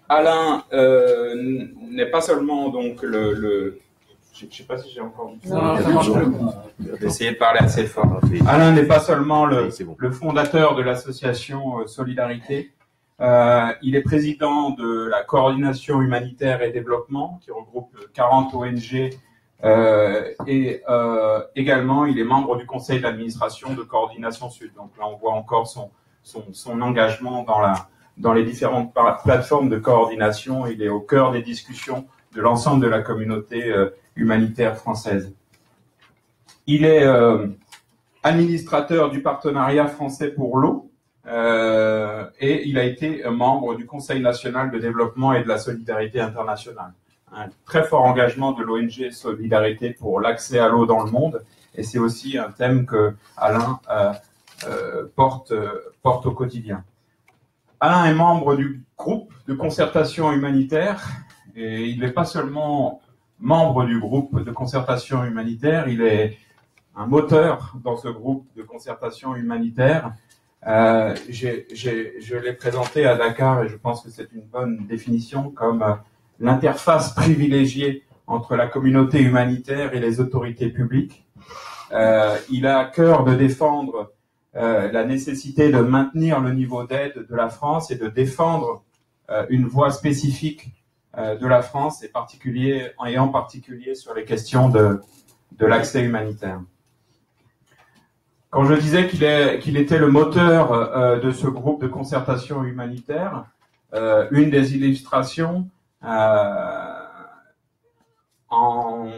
Alain n'est pas seulement donc le je ne sais pas si j'ai encore dit ça. D'essayer de parler assez fort. Alain n'est pas seulement le fondateur de l'association Solidarité. Il est président de la coordination humanitaire et développement qui regroupe 40 ONG et également il est membre du conseil d'administration de Coordination Sud. Donc là on voit encore son engagement dans les différentes plateformes de coordination. Il est au cœur des discussions de l'ensemble de la communauté humanitaire française. Il est administrateur du partenariat français pour l'eau et il a été membre du Conseil national de développement et de la solidarité internationale. Un très fort engagement de l'ONG Solidarité pour l'accès à l'eau dans le monde, et c'est aussi un thème que Alain porte au quotidien. Alain est membre du groupe de concertation humanitaire, et il n'est pas seulement membre du groupe de concertation humanitaire, il est un moteur dans ce groupe de concertation humanitaire. Je l'ai présenté à Dakar et je pense que c'est une bonne définition comme l'interface privilégiée entre la communauté humanitaire et les autorités publiques. Il a à cœur de défendre la nécessité de maintenir le niveau d'aide de la France et de défendre une voie spécifique de la France et en particulier sur les questions de l'accès humanitaire. Quand je disais qu'il était le moteur de ce groupe de concertation humanitaire, une des illustrations en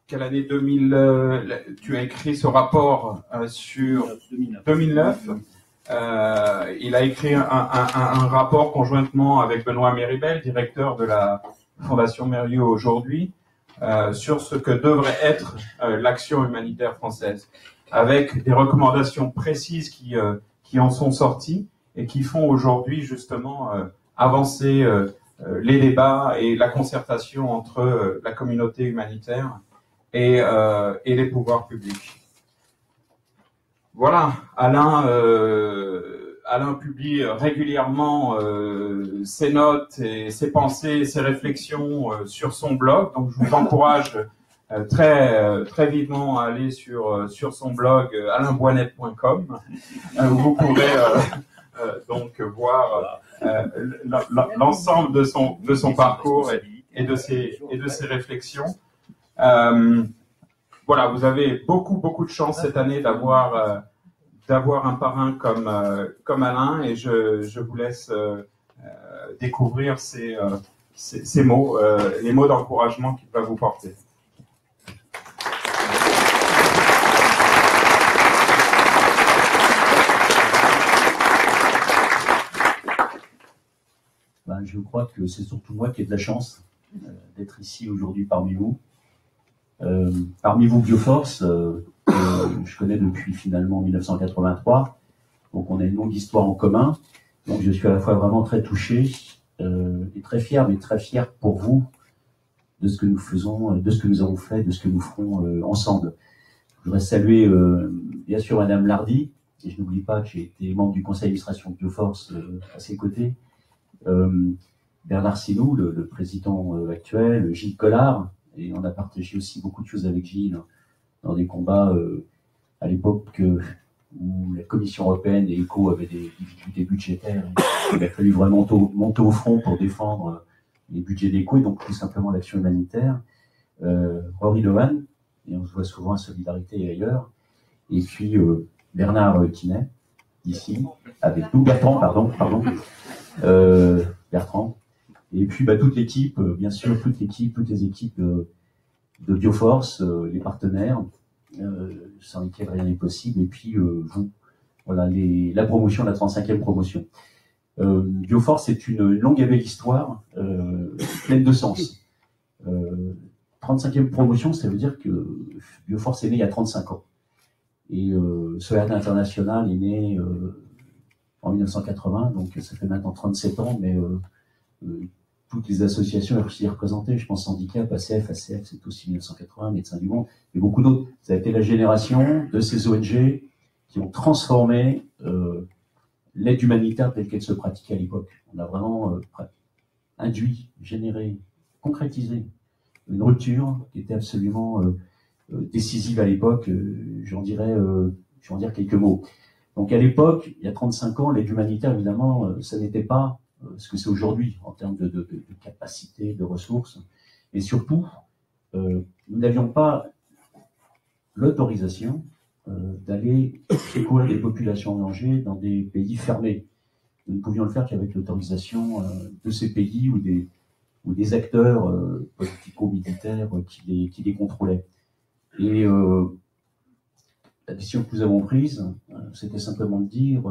quelle année 2000 tu as écrit ce rapport sur 2009. Il a écrit un rapport conjointement avec Benoît Méribel, directeur de la Fondation Mérieux aujourd'hui, sur ce que devrait être l'action humanitaire française, avec des recommandations précises qui en sont sorties et qui font aujourd'hui justement avancer les débats et la concertation entre la communauté humanitaire et les pouvoirs publics. Voilà, Alain publie régulièrement ses notes et ses pensées, ses réflexions sur son blog. Donc je vous encourage très vivement à aller sur son blog alainboinet.com où vous pourrez donc voir l'ensemble de son parcours et de ses réflexions. Voilà, vous avez beaucoup de chance cette année d'avoir un parrain comme Alain, et je vous laisse découvrir ces mots, les mots d'encouragement qu'il va vous porter. Je crois que c'est surtout moi qui ai de la chance d'être ici aujourd'hui parmi vous. Parmi vous, Bioforce, je connais depuis finalement 1983, donc on a une longue histoire en commun, donc je suis à la fois vraiment très touché et très fier, mais très fier pour vous de ce que nous faisons, de ce que nous avons fait, de ce que nous ferons ensemble. Je voudrais saluer bien sûr Madame Lardy, et je n'oublie pas que j'ai été membre du conseil d'administration de Bioforce à ses côtés, Bernard Sinou, le président actuel, Gilles Collard, et on a partagé aussi beaucoup de choses avec Gilles dans des combats à l'époque où la Commission européenne et ECHO avaient des difficultés budgétaires. Il a fallu vraiment monter au front pour défendre les budgets d'ECHO et donc tout simplement l'action humanitaire. Rory Lohan, et on se voit souvent à Solidarité et ailleurs, et puis Bernard Quinet, ici, avec nous, Bertrand, pardon, Bertrand, et puis toute l'équipe, bien sûr, toutes les équipes de Bioforce, les partenaires, sans lesquels rien n'est possible, et puis vous, voilà, la promotion, la 35e promotion. Bioforce, c'est une longue et belle histoire, pleine de sens. 35e promotion, ça veut dire que Bioforce est né il y a 35 ans. Et Solidarité Internationale est né en 1980, donc ça fait maintenant 37 ans, mais toutes les associations sont aussi représentées, je pense Handicap, ACF, c'est aussi 1980, Médecins du Monde, et beaucoup d'autres. Ça a été la génération de ces ONG qui ont transformé l'aide humanitaire telle qu'elle se pratiquait à l'époque. On a vraiment induit, généré, concrétisé une rupture qui était absolument décisive à l'époque. J'en dirais quelques mots. Donc à l'époque, il y a 35 ans, l'aide humanitaire, évidemment, ça n'était pas ce que c'est aujourd'hui en termes de capacité, de ressources. Et surtout, nous n'avions pas l'autorisation d'aller secourir des populations en danger dans des pays fermés. Nous ne pouvions le faire qu'avec l'autorisation de ces pays ou des acteurs politico-militaires qui les contrôlaient. Et la décision que nous avons prise, c'était simplement de dire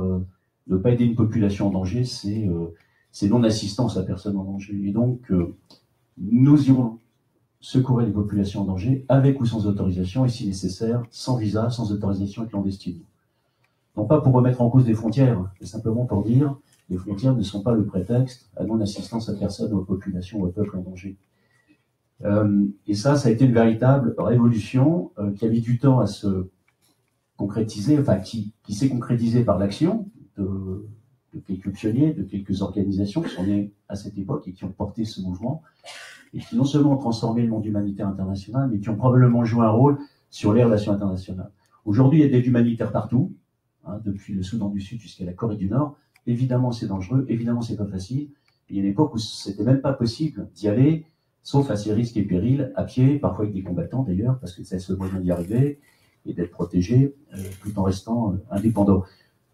ne pas aider une population en danger, c'est non-assistance à personne en danger. Et donc, nous irons secourir les populations en danger, avec ou sans autorisation, et si nécessaire, sans visa, sans autorisation et clandestine. Non pas pour remettre en cause des frontières, mais simplement pour dire les frontières ne sont pas le prétexte à non-assistance à personne ou aux populations ou au peuple en danger. Et ça a été une véritable révolution qui a mis du temps à se concrétiser, enfin qui s'est concrétisée par l'action de quelques pionniers, de quelques organisations qui sont nées à cette époque et qui ont porté ce mouvement, et qui non seulement ont transformé le monde humanitaire international, mais qui ont probablement joué un rôle sur les relations internationales. Aujourd'hui, il y a des humanitaires partout, depuis le Soudan du Sud jusqu'à la Corée du Nord. Évidemment, c'est dangereux, évidemment, c'est pas facile. Il y a une époque où c'était même pas possible d'y aller, sauf à ses risques et périls, à pied, parfois avec des combattants d'ailleurs, parce que c'est le seul moyen d'y arriver et d'être protégé, tout en restant indépendant.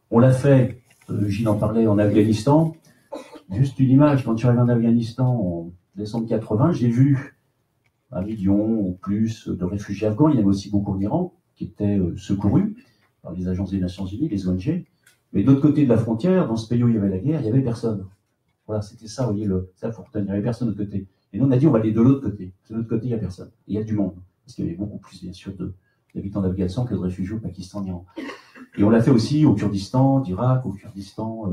On l'a fait, Gilles en parlait, en Afghanistan. Juste une image, quand je suis arrivé en Afghanistan en décembre 80, j'ai vu 1 million ou plus de réfugiés afghans. Il y en avait aussi beaucoup en Iran, qui étaient secourus par les agences des Nations Unies, les ONG. Mais de l'autre côté de la frontière, dans ce pays où il y avait la guerre, il n'y avait personne. Voilà, c'était ça, vous voyez, ça faut retenir. Il n'y avait personne de l'autre côté. Et nous, on a dit, on va aller de l'autre côté. De l'autre côté, il n'y a personne. Et il y a du monde. Parce qu'il y avait beaucoup plus, bien sûr, d'habitants d'Afghanistan que de réfugiés au Pakistan, en Iran. Et on l'a fait aussi au Kurdistan d'Irak, au Kurdistan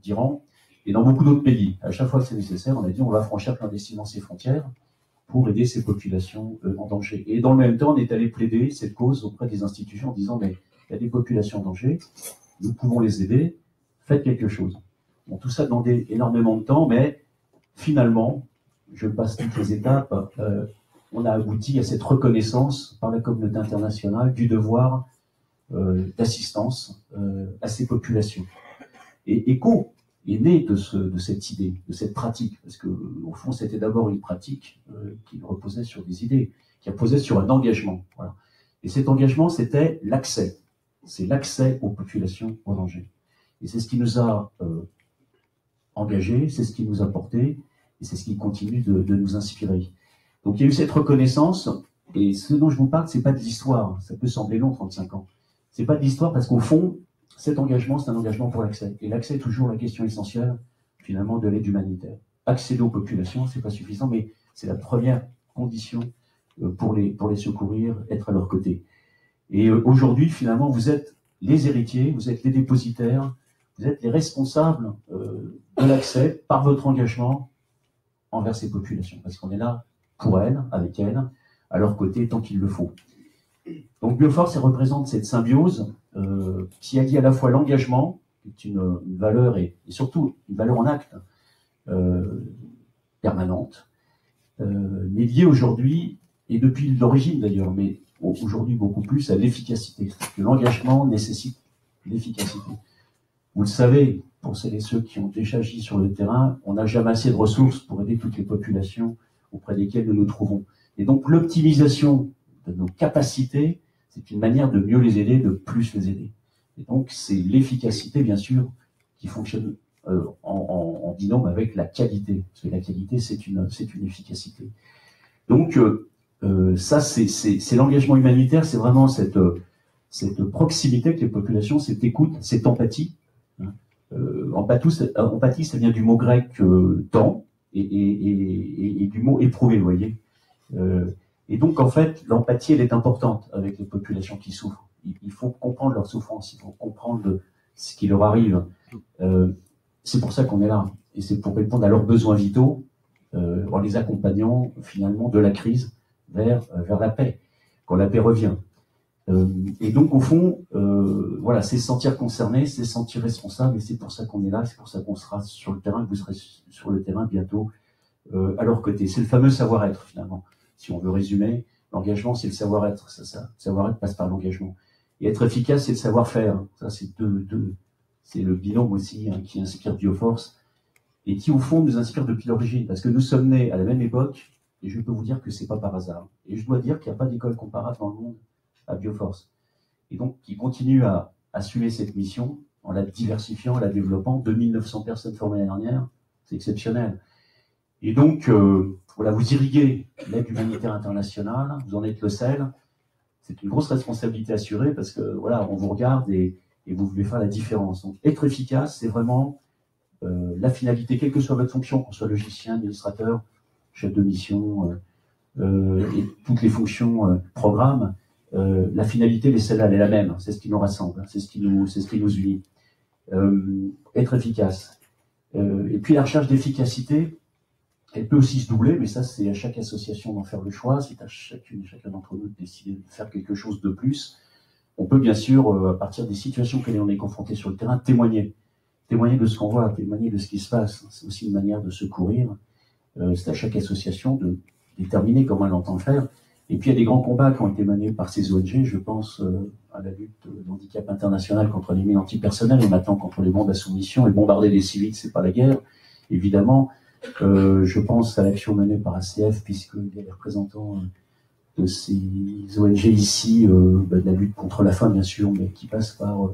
d'Iran, et dans beaucoup d'autres pays. À chaque fois que c'est nécessaire, on a dit, on va franchir clandestinement ces frontières pour aider ces populations en danger. Et dans le même temps, on est allé plaider cette cause auprès des institutions en disant, mais il y a des populations en danger, nous pouvons les aider, faites quelque chose. Bon, tout ça demandait énormément de temps, mais finalement, je passe toutes les étapes, on a abouti à cette reconnaissance par la communauté internationale du devoir d'assistance à ces populations. Et ECHO est né de cette idée, de cette pratique, parce que au fond, c'était d'abord une pratique qui reposait sur des idées, qui reposait sur un engagement. Voilà. Et cet engagement, c'était l'accès. C'est l'accès aux populations en danger. Et c'est ce qui nous a engagés, c'est ce qui nous a portés, et c'est ce qui continue de nous inspirer. Donc il y a eu cette reconnaissance, et ce dont je vous parle, c'est pas de l'histoire. Ça peut sembler long, 35 ans. C'est pas de l'histoire parce qu'au fond, cet engagement, c'est un engagement pour l'accès. Et l'accès est toujours la question essentielle, finalement, de l'aide humanitaire. Accéder aux populations, c'est pas suffisant, mais c'est la première condition pour les secourir, être à leur côté. Et aujourd'hui, finalement, vous êtes les héritiers, vous êtes les dépositaires, vous êtes les responsables de l'accès par votre engagement envers ces populations. Parce qu'on est là pour elles, avec elles, à leur côté, tant qu'il le faut. Donc Bioforce, elle représente cette symbiose qui allie à la fois l'engagement, qui est une valeur et surtout une valeur en acte permanente, mais liée aujourd'hui, et depuis l'origine d'ailleurs, mais aujourd'hui beaucoup plus, à l'efficacité. Que l'engagement nécessite l'efficacité. Vous le savez, pour celles et ceux qui ont déjà agi sur le terrain, on n'a jamais assez de ressources pour aider toutes les populations auprès desquelles nous nous trouvons. Et donc l'optimisation de nos capacités, c'est une manière de mieux les aider, de plus les aider. Et donc c'est l'efficacité, bien sûr, qui fonctionne en binôme avec la qualité. Parce que la qualité, c'est une efficacité. Donc ça, c'est l'engagement humanitaire, c'est vraiment cette proximité avec les populations, cette écoute, cette empathie. Empathie, ça vient du mot grec temps et du mot éprouvé, vous voyez. Et donc, en fait, l'empathie, elle est importante avec les populations qui souffrent. Il faut comprendre leur souffrance, il faut comprendre ce qui leur arrive. C'est pour ça qu'on est là. Et c'est pour répondre à leurs besoins vitaux, en les accompagnant, finalement, de la crise vers la paix, quand la paix revient. Et donc, au fond, voilà, c'est se sentir concerné, c'est se sentir responsable, et c'est pour ça qu'on est là, c'est pour ça qu'on sera sur le terrain, que vous serez sur le terrain bientôt à leur côté. C'est le fameux savoir-être, finalement. Si on veut résumer, l'engagement, c'est le savoir-être. Ça. Le savoir-être passe par l'engagement. Et être efficace, c'est le savoir-faire. Ça, c'est c'est le binôme aussi qui inspire Bioforce et qui, au fond, nous inspire depuis l'origine. Parce que nous sommes nés à la même époque, et je peux vous dire que c'est pas par hasard. Et je dois dire qu'il n'y a pas d'école comparable dans le monde à Bioforce. Et donc, qui continue à assumer cette mission en la diversifiant, en la développant. 2900 personnes formées l'année dernière, c'est exceptionnel. Et donc, voilà, vous irriguez l'aide humanitaire internationale, vous en êtes le sel. C'est une grosse responsabilité assurée parce que, voilà, on vous regarde et vous voulez faire la différence. Donc, être efficace, c'est vraiment la finalité, quelle que soit votre fonction, qu'on soit logicien, administrateur, chef de mission, et toutes les fonctions programme, la finalité, celle-là, elle est la même. C'est ce qui nous rassemble, c'est ce qui nous unit. Être efficace. Et puis la recherche d'efficacité, elle peut aussi se doubler, mais ça, c'est à chaque association d'en faire le choix. C'est à chacun d'entre nous de décider de faire quelque chose de plus. On peut bien sûr, à partir des situations auxquelles on est confronté sur le terrain, témoigner de ce qu'on voit, témoigner de ce qui se passe. C'est aussi une manière de secourir. C'est à chaque association de déterminer comment elle entend le faire. Et puis il y a des grands combats qui ont été menés par ces ONG. Je pense à la lutte de l'handicap international contre les mines antipersonnelles et maintenant contre les bombes à soumission. Et bombarder les civils, c'est pas la guerre, évidemment. Je pense à l'action menée par ACF, puisqu'il y a les représentants de ces ONG ici, de la lutte contre la faim, bien sûr, mais qui passe par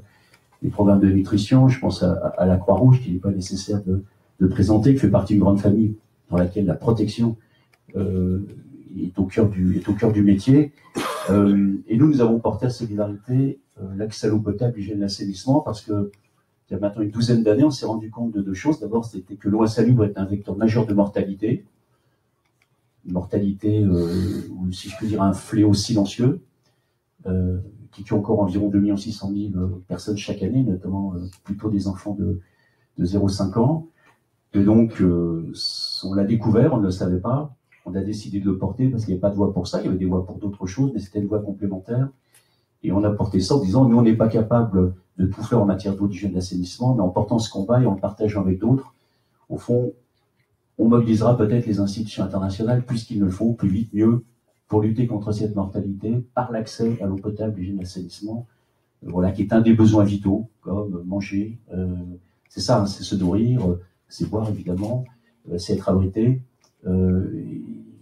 les programmes de nutrition. Je pense à la Croix-Rouge, qu'il n'est pas nécessaire de présenter, qui fait partie d'une grande famille dans laquelle la protection est au cœur du métier. Et nous avons porté à solidarité l'accès à l'eau potable, l'hygiène et l'assainissement, parce que il y a maintenant une douzaine d'années, on s'est rendu compte de deux choses. D'abord, c'était que l'eau insalubre est un vecteur majeur de mortalité. Une mortalité, ou si je puis dire, un fléau silencieux, qui tue encore environ 2 600 000 personnes chaque année, notamment plutôt des enfants de 0,5 ans. Et donc, on l'a découvert, on ne le savait pas. On a décidé de le porter parce qu'il n'y avait pas de voie pour ça. Il y avait des voies pour d'autres choses, mais c'était une voie complémentaire. Et on a porté ça en disant, nous, on n'est pas capable de tout faire en matière d'eau, d'hygiène, d'assainissement, mais en portant ce combat et en le partageant avec d'autres, au fond, on mobilisera peut-être les institutions internationales plus qu'il ne le faut, plus vite, mieux, pour lutter contre cette mortalité par l'accès à l'eau potable, l'hygiène, l'assainissement, voilà, qui est un des besoins vitaux, comme manger, c'est ça, hein, c'est se nourrir, c'est boire évidemment, c'est être abrité,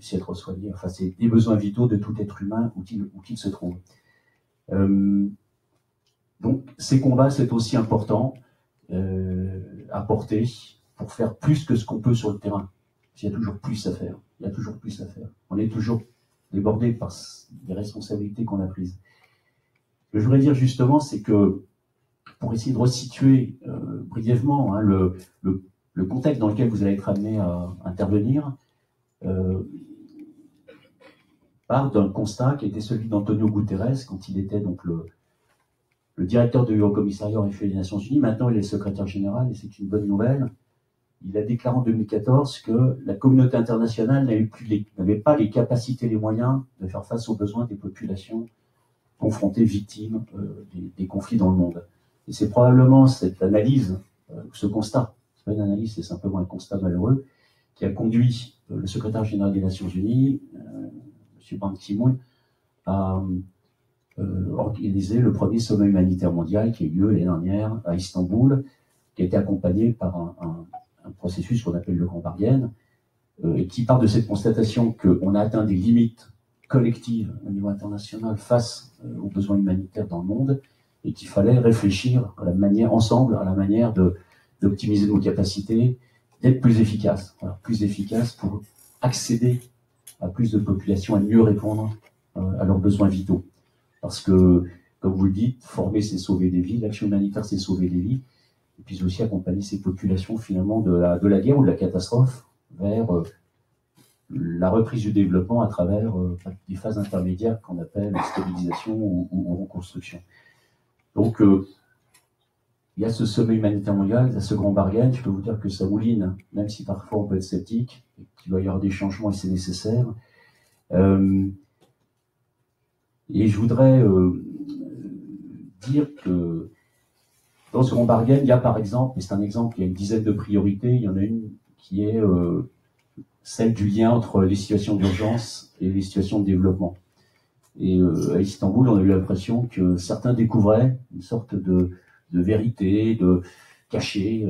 c'est être soigné, enfin c'est des besoins vitaux de tout être humain où qu'il se trouve. Donc ces combats, c'est aussi important à porter pour faire plus que ce qu'on peut sur le terrain. Il y a toujours plus à faire. Il y a toujours plus à faire. On est toujours débordé par les responsabilités qu'on a prises. Ce que je voudrais dire justement, c'est que pour essayer de resituer brièvement hein, le contexte dans lequel vous allez être amené à intervenir, part d'un constat qui était celui d'Antonio Guterres quand il était donc le directeur du Haut Commissariat aux réfugiés des Nations Unies. Maintenant, il est secrétaire général et c'est une bonne nouvelle. Il a déclaré en 2014 que la communauté internationale n'avait pas les capacités, les moyens de faire face aux besoins des populations confrontées, victimes des conflits dans le monde. Et c'est probablement cette analyse, ce constat, c'est pas une analyse, c'est simplement un constat malheureux, qui a conduit le secrétaire général des Nations Unies, M. Ban Ki-moon, à organiser le premier sommet humanitaire mondial qui a eu lieu l'année dernière à Istanbul, qui a été accompagné par un processus qu'on appelle le Grand Bargain, et qui part de cette constatation qu'on a atteint des limites collectives au niveau international face aux besoins humanitaires dans le monde, et qu'il fallait réfléchir ensemble à la manière d'optimiser nos capacités, d'être plus efficaces. Alors, plus efficaces pour accéder à plus de populations et mieux répondre à leurs besoins vitaux. Parce que, comme vous le dites, former, c'est sauver des vies, l'action humanitaire, c'est sauver des vies, et puis aussi accompagner ces populations finalement de la guerre ou de la catastrophe vers la reprise du développement à travers des phases intermédiaires qu'on appelle stabilisation ou reconstruction. Donc, il y a ce sommet humanitaire mondial, il y a ce grand bargain, je peux vous dire que ça mouline, même si parfois on peut être sceptique, et qu'il va y avoir des changements et c'est nécessaire. Et je voudrais dire que dans ce Grand Bargain, il y a par exemple, et c'est un exemple, il y a une dizaine de priorités, il y en a une qui est celle du lien entre les situations d'urgence et les situations de développement. Et à Istanbul, on a eu l'impression que certains découvraient une sorte de vérité, de cachée,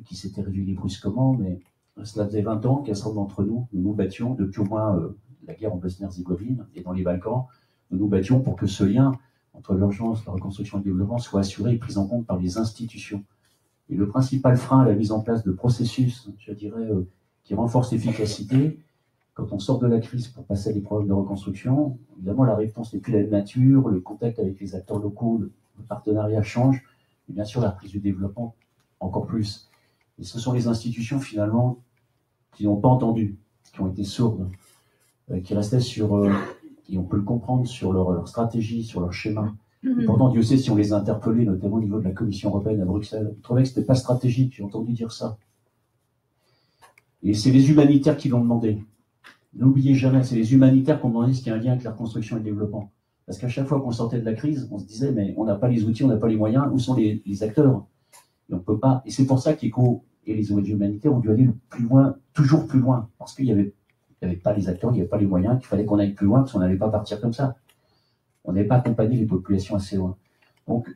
qui s'était révélée brusquement, mais cela faisait 20 ans qu'un certain nombre d'entre nous, nous battions, depuis au moins la guerre en Bosnie-Herzégovine et dans les Balkans, nous battions pour que ce lien entre l'urgence, la reconstruction et le développement soit assuré et pris en compte par les institutions. Et le principal frein à la mise en place de processus, je dirais, qui renforcent l'efficacité, quand on sort de la crise pour passer à des problèmes de reconstruction, évidemment, la réponse n'est plus la même nature, le contact avec les acteurs locaux, le partenariat change, et bien sûr, la reprise du développement, encore plus. Et ce sont les institutions, finalement, qui n'ont pas entendu, qui ont été sourdes, qui restaient sur, et on peut le comprendre, sur leur stratégie, sur leur schéma. Et pourtant, Dieu sait si on les a interpellés, notamment au niveau de la Commission européenne à Bruxelles, ils trouvaient que ce n'était pas stratégique, j'ai entendu dire ça. Et c'est les humanitaires qui l'ont demandé. N'oubliez jamais, c'est les humanitaires qui ont demandé ce qu'il y a un lien avec la reconstruction et le développement. Parce qu'à chaque fois qu'on sortait de la crise, on se disait, mais on n'a pas les outils, on n'a pas les moyens, où sont les acteurs? Et on peut pas. Et c'est pour ça qu'ECHO et les ONG humanitaires ont dû aller plus loin, toujours plus loin, parce qu'il n'y avait pas les acteurs, il n'y avait pas les moyens, qu'il fallait qu'on aille plus loin, parce qu'on n'allait pas partir comme ça. On n'avait pas accompagné les populations assez loin. Donc,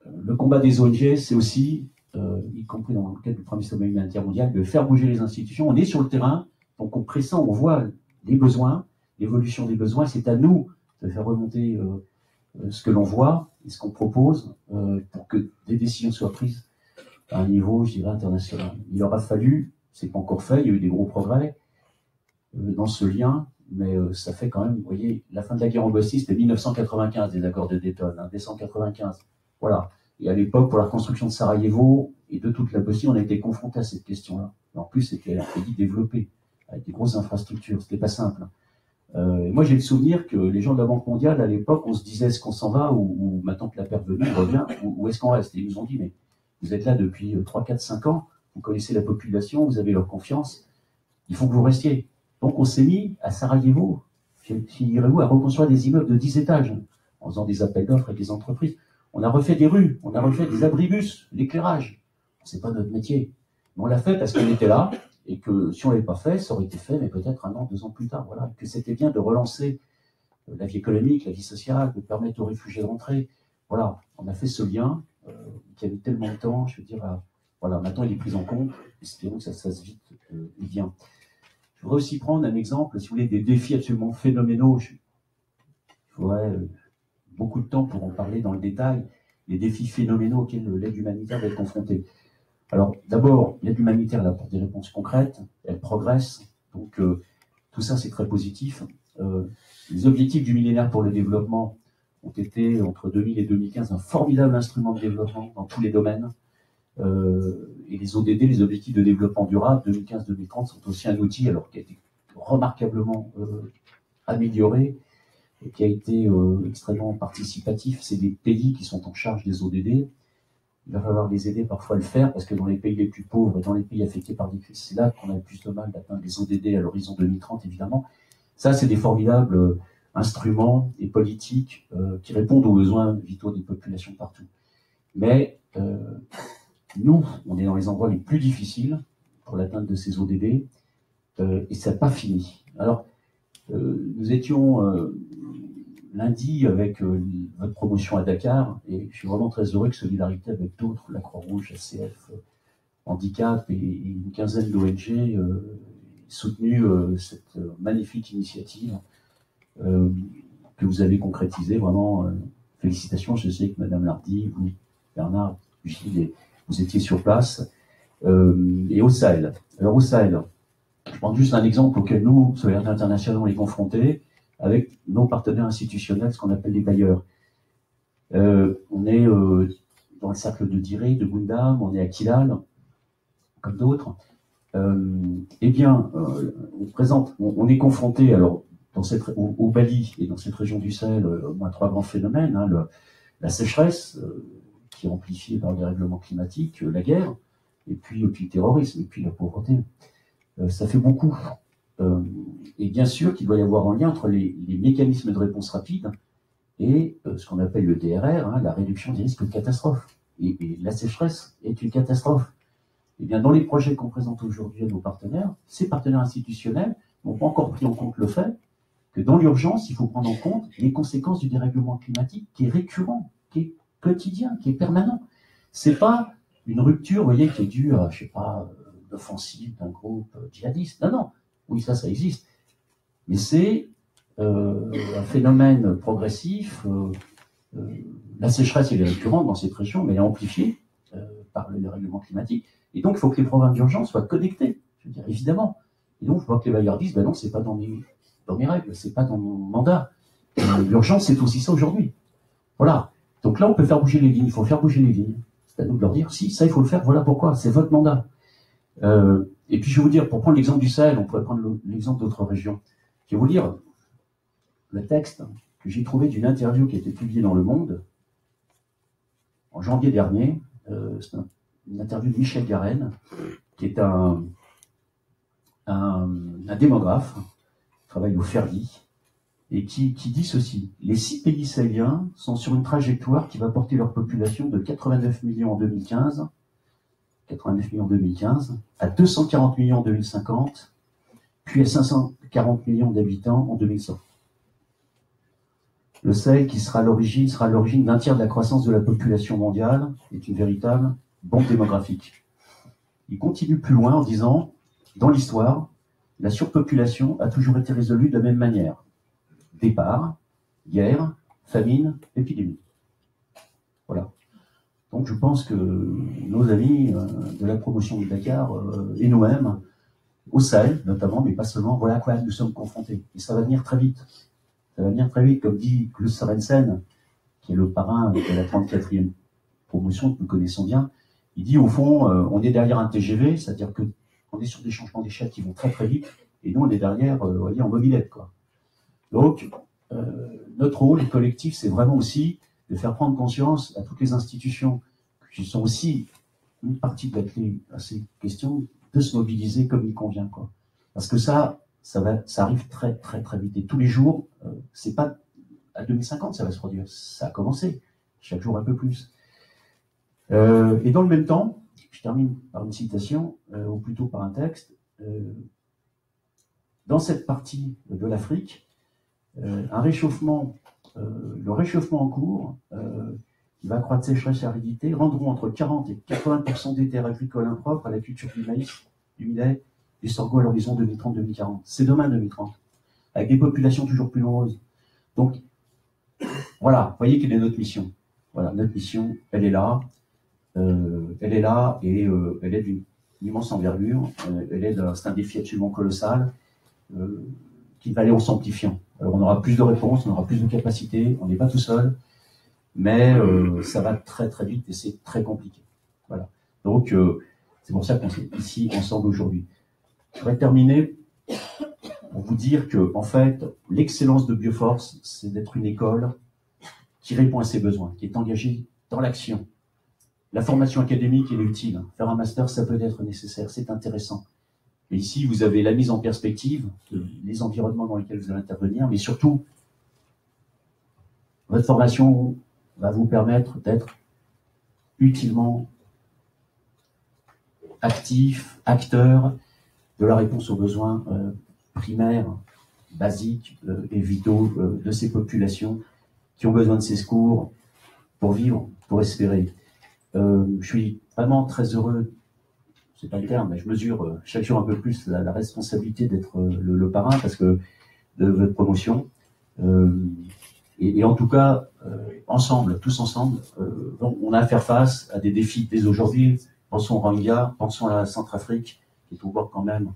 le combat des ONG, c'est aussi, y compris dans le cadre du premier sommet humanitaire mondial, de faire bouger les institutions. On est sur le terrain, donc on pressent, on voit les besoins, l'évolution des besoins. C'est à nous de faire remonter ce que l'on voit et ce qu'on propose pour que des décisions soient prises à un niveau, je dirais, international. Il aura fallu, c'est pas encore fait, il y a eu des gros progrès dans ce lien, mais ça fait quand même, vous voyez, la fin de la guerre en Bosnie, c'était 1995, des accords de Dayton, décembre 95. Voilà. Et à l'époque, pour la reconstruction de Sarajevo et de toute la Bosnie, on a été confronté à cette question-là. En plus, c'était un pays développé, avec des grosses infrastructures, c'était pas simple. Moi, j'ai le souvenir que les gens de la Banque mondiale, à l'époque, on se disait, est-ce qu'on s'en va, ou maintenant que la paix est venue, on revient, ou est-ce qu'on reste? Et ils nous ont dit, mais vous êtes là depuis 3, 4, 5 ans, vous connaissez la population, vous avez leur confiance, il faut que vous restiez. Donc on s'est mis à Sarajevo, figurez-vous, à reconstruire des immeubles de 10 étages, en faisant des appels d'offres avec des entreprises. On a refait des rues, on a refait des abribus, l'éclairage. C'est pas notre métier. Mais on l'a fait parce qu'on était là, et que si on l'avait pas fait, ça aurait été fait, mais peut-être 1 an, 2 ans plus tard. Voilà. Que c'était bien de relancer la vie économique, la vie sociale, de permettre aux réfugiés de rentrer. Voilà. On a fait ce lien qui a mis tellement de temps, je veux dire, voilà. Maintenant, il est pris en compte. Espérons que ça se fasse vite et bien. Je voudrais aussi prendre un exemple, si vous voulez, des défis absolument phénoménaux. Il faudrait beaucoup de temps pour en parler dans le détail, les défis phénoménaux auxquels l'aide humanitaire va être confrontée. Alors, d'abord, l'aide humanitaire, elle apporte des réponses concrètes, elle progresse, donc tout ça, c'est très positif. Les objectifs du millénaire pour le développement ont été, entre 2000 et 2015, un formidable instrument de développement dans tous les domaines. Et les ODD, les objectifs de développement durable 2015-2030, sont aussi un outil alors qui a été remarquablement amélioré et qui a été extrêmement participatif. C'est des pays qui sont en charge des ODD. Il va falloir les aider parfois à le faire parce que dans les pays les plus pauvres et dans les pays affectés par des crises, c'est là qu'on a le plus de mal d'atteindre les ODD à l'horizon 2030, évidemment. Ça, c'est des formidables instruments et politiques qui répondent aux besoins vitaux des populations partout. Mais nous, on est dans les endroits les plus difficiles pour l'atteinte de ces ODD et ça n'a pas fini. Alors, nous étions lundi avec votre promotion à Dakar et je suis vraiment très heureux que Solidarité avec d'autres, la Croix-Rouge, ACF, Handicap et une quinzaine d'ONG aient soutenu cette magnifique initiative que vous avez concrétisée. Vraiment, félicitations. Je sais que Madame Lardy, vous, Bernard, Gilles, vous étiez sur place. Et au Sahel. Alors au Sahel, je prends juste un exemple auquel nous, Solidarité Internationale, on est confrontés avec nos partenaires institutionnels, ce qu'on appelle les bailleurs. On est dans le cercle de Diré, de Gundam, on est à Kilal, comme d'autres. Eh bien, on est confronté, alors, au Mali et dans cette région du Sahel, au moins 3 grands phénomènes, hein, la sécheresse, qui est amplifiée par le dérèglement climatique, la guerre, et puis le terrorisme, et puis la pauvreté. Ça fait beaucoup. et bien sûr qu'il doit y avoir un lien entre les mécanismes de réponse rapide et ce qu'on appelle le DRR, hein, la réduction des risques de catastrophe. Et la sécheresse est une catastrophe. Et bien, dans les projets qu'on présente aujourd'hui à nos partenaires, ces partenaires institutionnels n'ont pas encore pris en compte le fait que dans l'urgence, il faut prendre en compte les conséquences du dérèglement climatique qui est récurrent, qui est quotidien, qui est permanent. C'est pas une rupture, vous voyez, qui est due à, je sais pas, l'offensive d'un groupe djihadiste. Non, non. Oui, ça existe. Mais c'est un phénomène progressif. La sécheresse, elle est récurrente dans cette région, mais elle est amplifiée par le dérèglement climatique. Et donc, il faut que les programmes d'urgence soient connectés, je veux dire, évidemment. Et donc, il faut que les bailleurs disent, ben non, c'est pas dans mes règles, c'est pas dans mon mandat. L'urgence, c'est aussi ça aujourd'hui. Voilà. Donc là, on peut faire bouger les lignes, il faut faire bouger les lignes. C'est à nous de leur dire, si, ça, il faut le faire, voilà pourquoi, c'est votre mandat. Et puis, je vais vous dire, pour prendre l'exemple du Sahel, on pourrait prendre l'exemple d'autres régions. Je vais vous lire le texte que j'ai trouvé d'une interview qui a été publiée dans Le Monde en janvier dernier. C'est une interview de Michel Garenne, qui est un démographe, qui travaille au Ferdi, et qui dit ceci. Les 6 pays sahéliens sont sur une trajectoire qui va porter leur population de 89 millions en 2015, à 240 millions en 2050, puis à 540 millions d'habitants en 2100. Le Sahel, qui sera à l'origine d'un tiers de la croissance de la population mondiale, est une véritable bombe démographique. Il continue plus loin en disant, dans l'histoire, la surpopulation a toujours été résolue de la même manière. Départ, guerre, famine, épidémie. Voilà. Donc je pense que nos amis de la promotion du Dakar et nous-mêmes, au Sahel notamment, mais pas seulement, voilà à quoi nous sommes confrontés. Et ça va venir très vite. Ça va venir très vite, comme dit Klaus Sørensen, qui est le parrain de la 34e promotion que nous connaissons bien. Il dit, au fond, on est derrière un TGV, c'est-à-dire qu'on est sur des changements d'échelle qui vont très très vite, et nous, on est derrière, voyez, en mobilette, quoi. Donc, notre rôle collectif, c'est vraiment aussi de faire prendre conscience à toutes les institutions qui sont aussi une partie de la clé à ces questions, de se mobiliser comme il convient, quoi. Parce que ça arrive très très très vite. Et tous les jours, c'est pas à 2050 ça va se produire. Ça a commencé, chaque jour un peu plus. Et dans le même temps, je termine par une citation, ou plutôt par un texte. Dans cette partie de l'Afrique, le réchauffement en cours, qui va accroître sécheresse et aridité, rendront entre 40 et 80% des terres agricoles impropres à la culture du maïs, du millet, du sorgho à l'horizon 2030-2040. C'est demain 2030, avec des populations toujours plus nombreuses. Donc, voilà, vous voyez quelle est notre mission. Voilà, notre mission, elle est là et elle est d'une immense envergure. C'est un défi absolument colossal qui va aller en s'amplifiant. Alors, on aura plus de réponses, on aura plus de capacités, on n'est pas tout seul, mais ça va très très vite et c'est très compliqué. Voilà. Donc, c'est pour ça qu'on est ici ensemble aujourd'hui. Je voudrais terminer pour vous dire que, en fait, l'excellence de Bioforce, c'est d'être une école qui répond à ses besoins, qui est engagée dans l'action. La formation académique, elle est utile. Faire un master, ça peut être nécessaire, c'est intéressant. Et ici, vous avez la mise en perspective des environnements dans lesquels vous allez intervenir, mais surtout, votre formation va vous permettre d'être utilement actif, acteur de la réponse aux besoins primaires, basiques et vitaux de ces populations qui ont besoin de ces secours pour vivre, pour espérer. Je suis vraiment très heureux, c'est pas le terme, mais je mesure chaque jour un peu plus la responsabilité d'être le parrain parce que de votre promotion. Et en tout cas, ensemble, tous ensemble, on a à faire face à des défis dès aujourd'hui. Pensons au Rohingya, pensons à la Centrafrique, qui est au bord quand même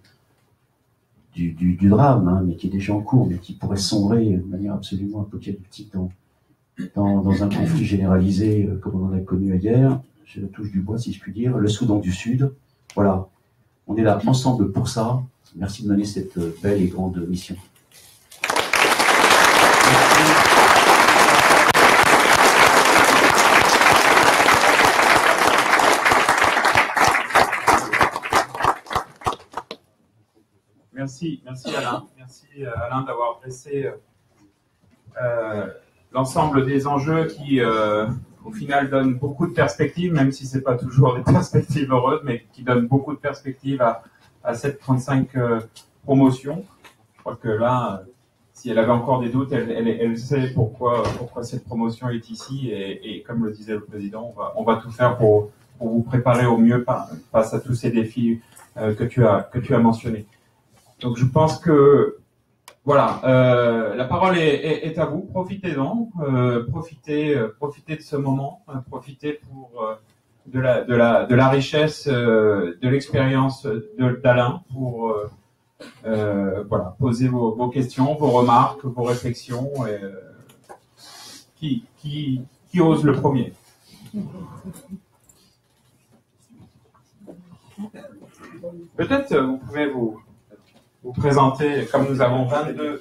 du drame, hein, mais qui est déjà en cours, mais qui pourrait sombrer de manière absolument apocalyptique dans un conflit généralisé comme on en a connu hier. Je touche du bois, si je puis dire. Le Soudan du Sud. Voilà. On est là ensemble pour ça. Merci de mener cette belle et grande mission. Merci Alain. Merci Alain d'avoir dressé l'ensemble des enjeux qui, au final, donnent beaucoup de perspectives, même si c'est pas toujours des perspectives heureuses, mais qui donnent beaucoup de perspectives à cette 35 promotion. Je crois que là, si elle avait encore des doutes, elle sait pourquoi cette promotion est ici, et comme le disait le président, on va tout faire pour vous préparer au mieux face à tous ces défis que tu as mentionnés. Donc je pense que voilà, la parole est à vous. Profitez-en, profitez de ce moment, profitez de la richesse de l'expérience d'Alain pour voilà, poser vos questions, vos remarques, vos réflexions. Qui ose le premier? Peut-être vous pouvez vous présenter, comme nous avons 22...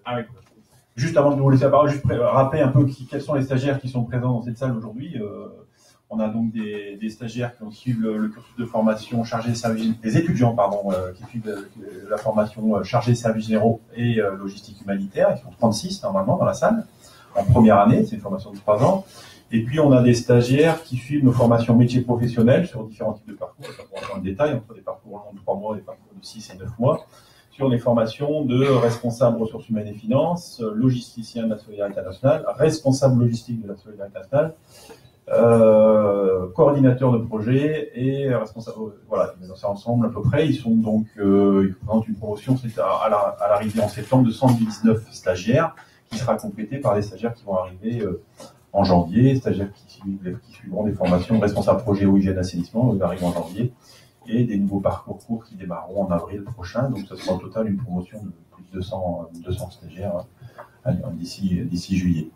Ah oui. Juste avant de vous laisser la parole, juste rappeler un peu quels sont les stagiaires qui sont présents dans cette salle aujourd'hui. On a donc des stagiaires qui suivent le cursus de formation chargé de services, des étudiants qui suivent la formation chargée de services généraux et logistique humanitaire. Ils sont 36 normalement dans la salle en première année, c'est une formation de 3 ans. Et puis on a des stagiaires qui suivent nos formations métiers professionnels sur différents types de parcours, ça pourra dans le détail, entre des parcours longs de 3 mois, des parcours de 6 et 9 mois, sur les formations de responsable ressources humaines et finances, logisticien de la solidarité internationale, responsable logistique de la solidarité internationale, coordinateur de projet et responsable, voilà, ils mettent ça ensemble à peu près. Ils sont donc, ils présentent une promotion, c'est à l'arrivée en septembre de 119 stagiaires, qui sera complétée par des stagiaires qui vont arriver en janvier, stagiaires qui suivront des formations responsable projet eau, hygiène, assainissement, ils arrivent en janvier, et des nouveaux parcours courts qui démarreront en avril prochain. Donc ça sera au total une promotion de plus de 200 stagiaires d'ici juillet.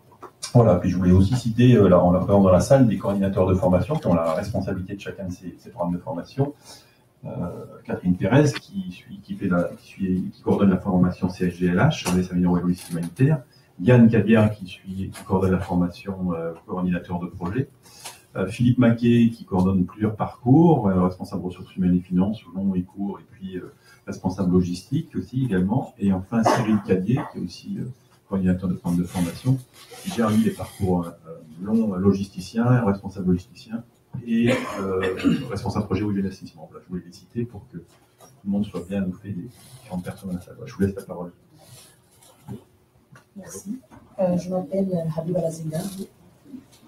Voilà, puis je voulais aussi citer, en la présence dans la salle, des coordinateurs de formation qui ont la responsabilité de chacun de ces programmes de formation. Catherine Pérez qui coordonne la formation CSGLH, les services et logistique humanitaire. Yann Cadière qui coordonne la formation coordinateur de projet. Philippe Maquet qui coordonne plusieurs parcours, responsable ressources humaines et finances, long et court, et puis responsable logistique aussi également. Et enfin Cyril Cadier qui est aussi coordinateur de programme de formation, qui gère lui les parcours longs, logisticien, responsable logisticien et responsable projet ou d'assainissement. Voilà, je voulais les citer pour que tout le monde soit bien fait des différentes personnes à la salle. Je vous laisse la parole. Merci. Je m'appelle Habiba Lazinga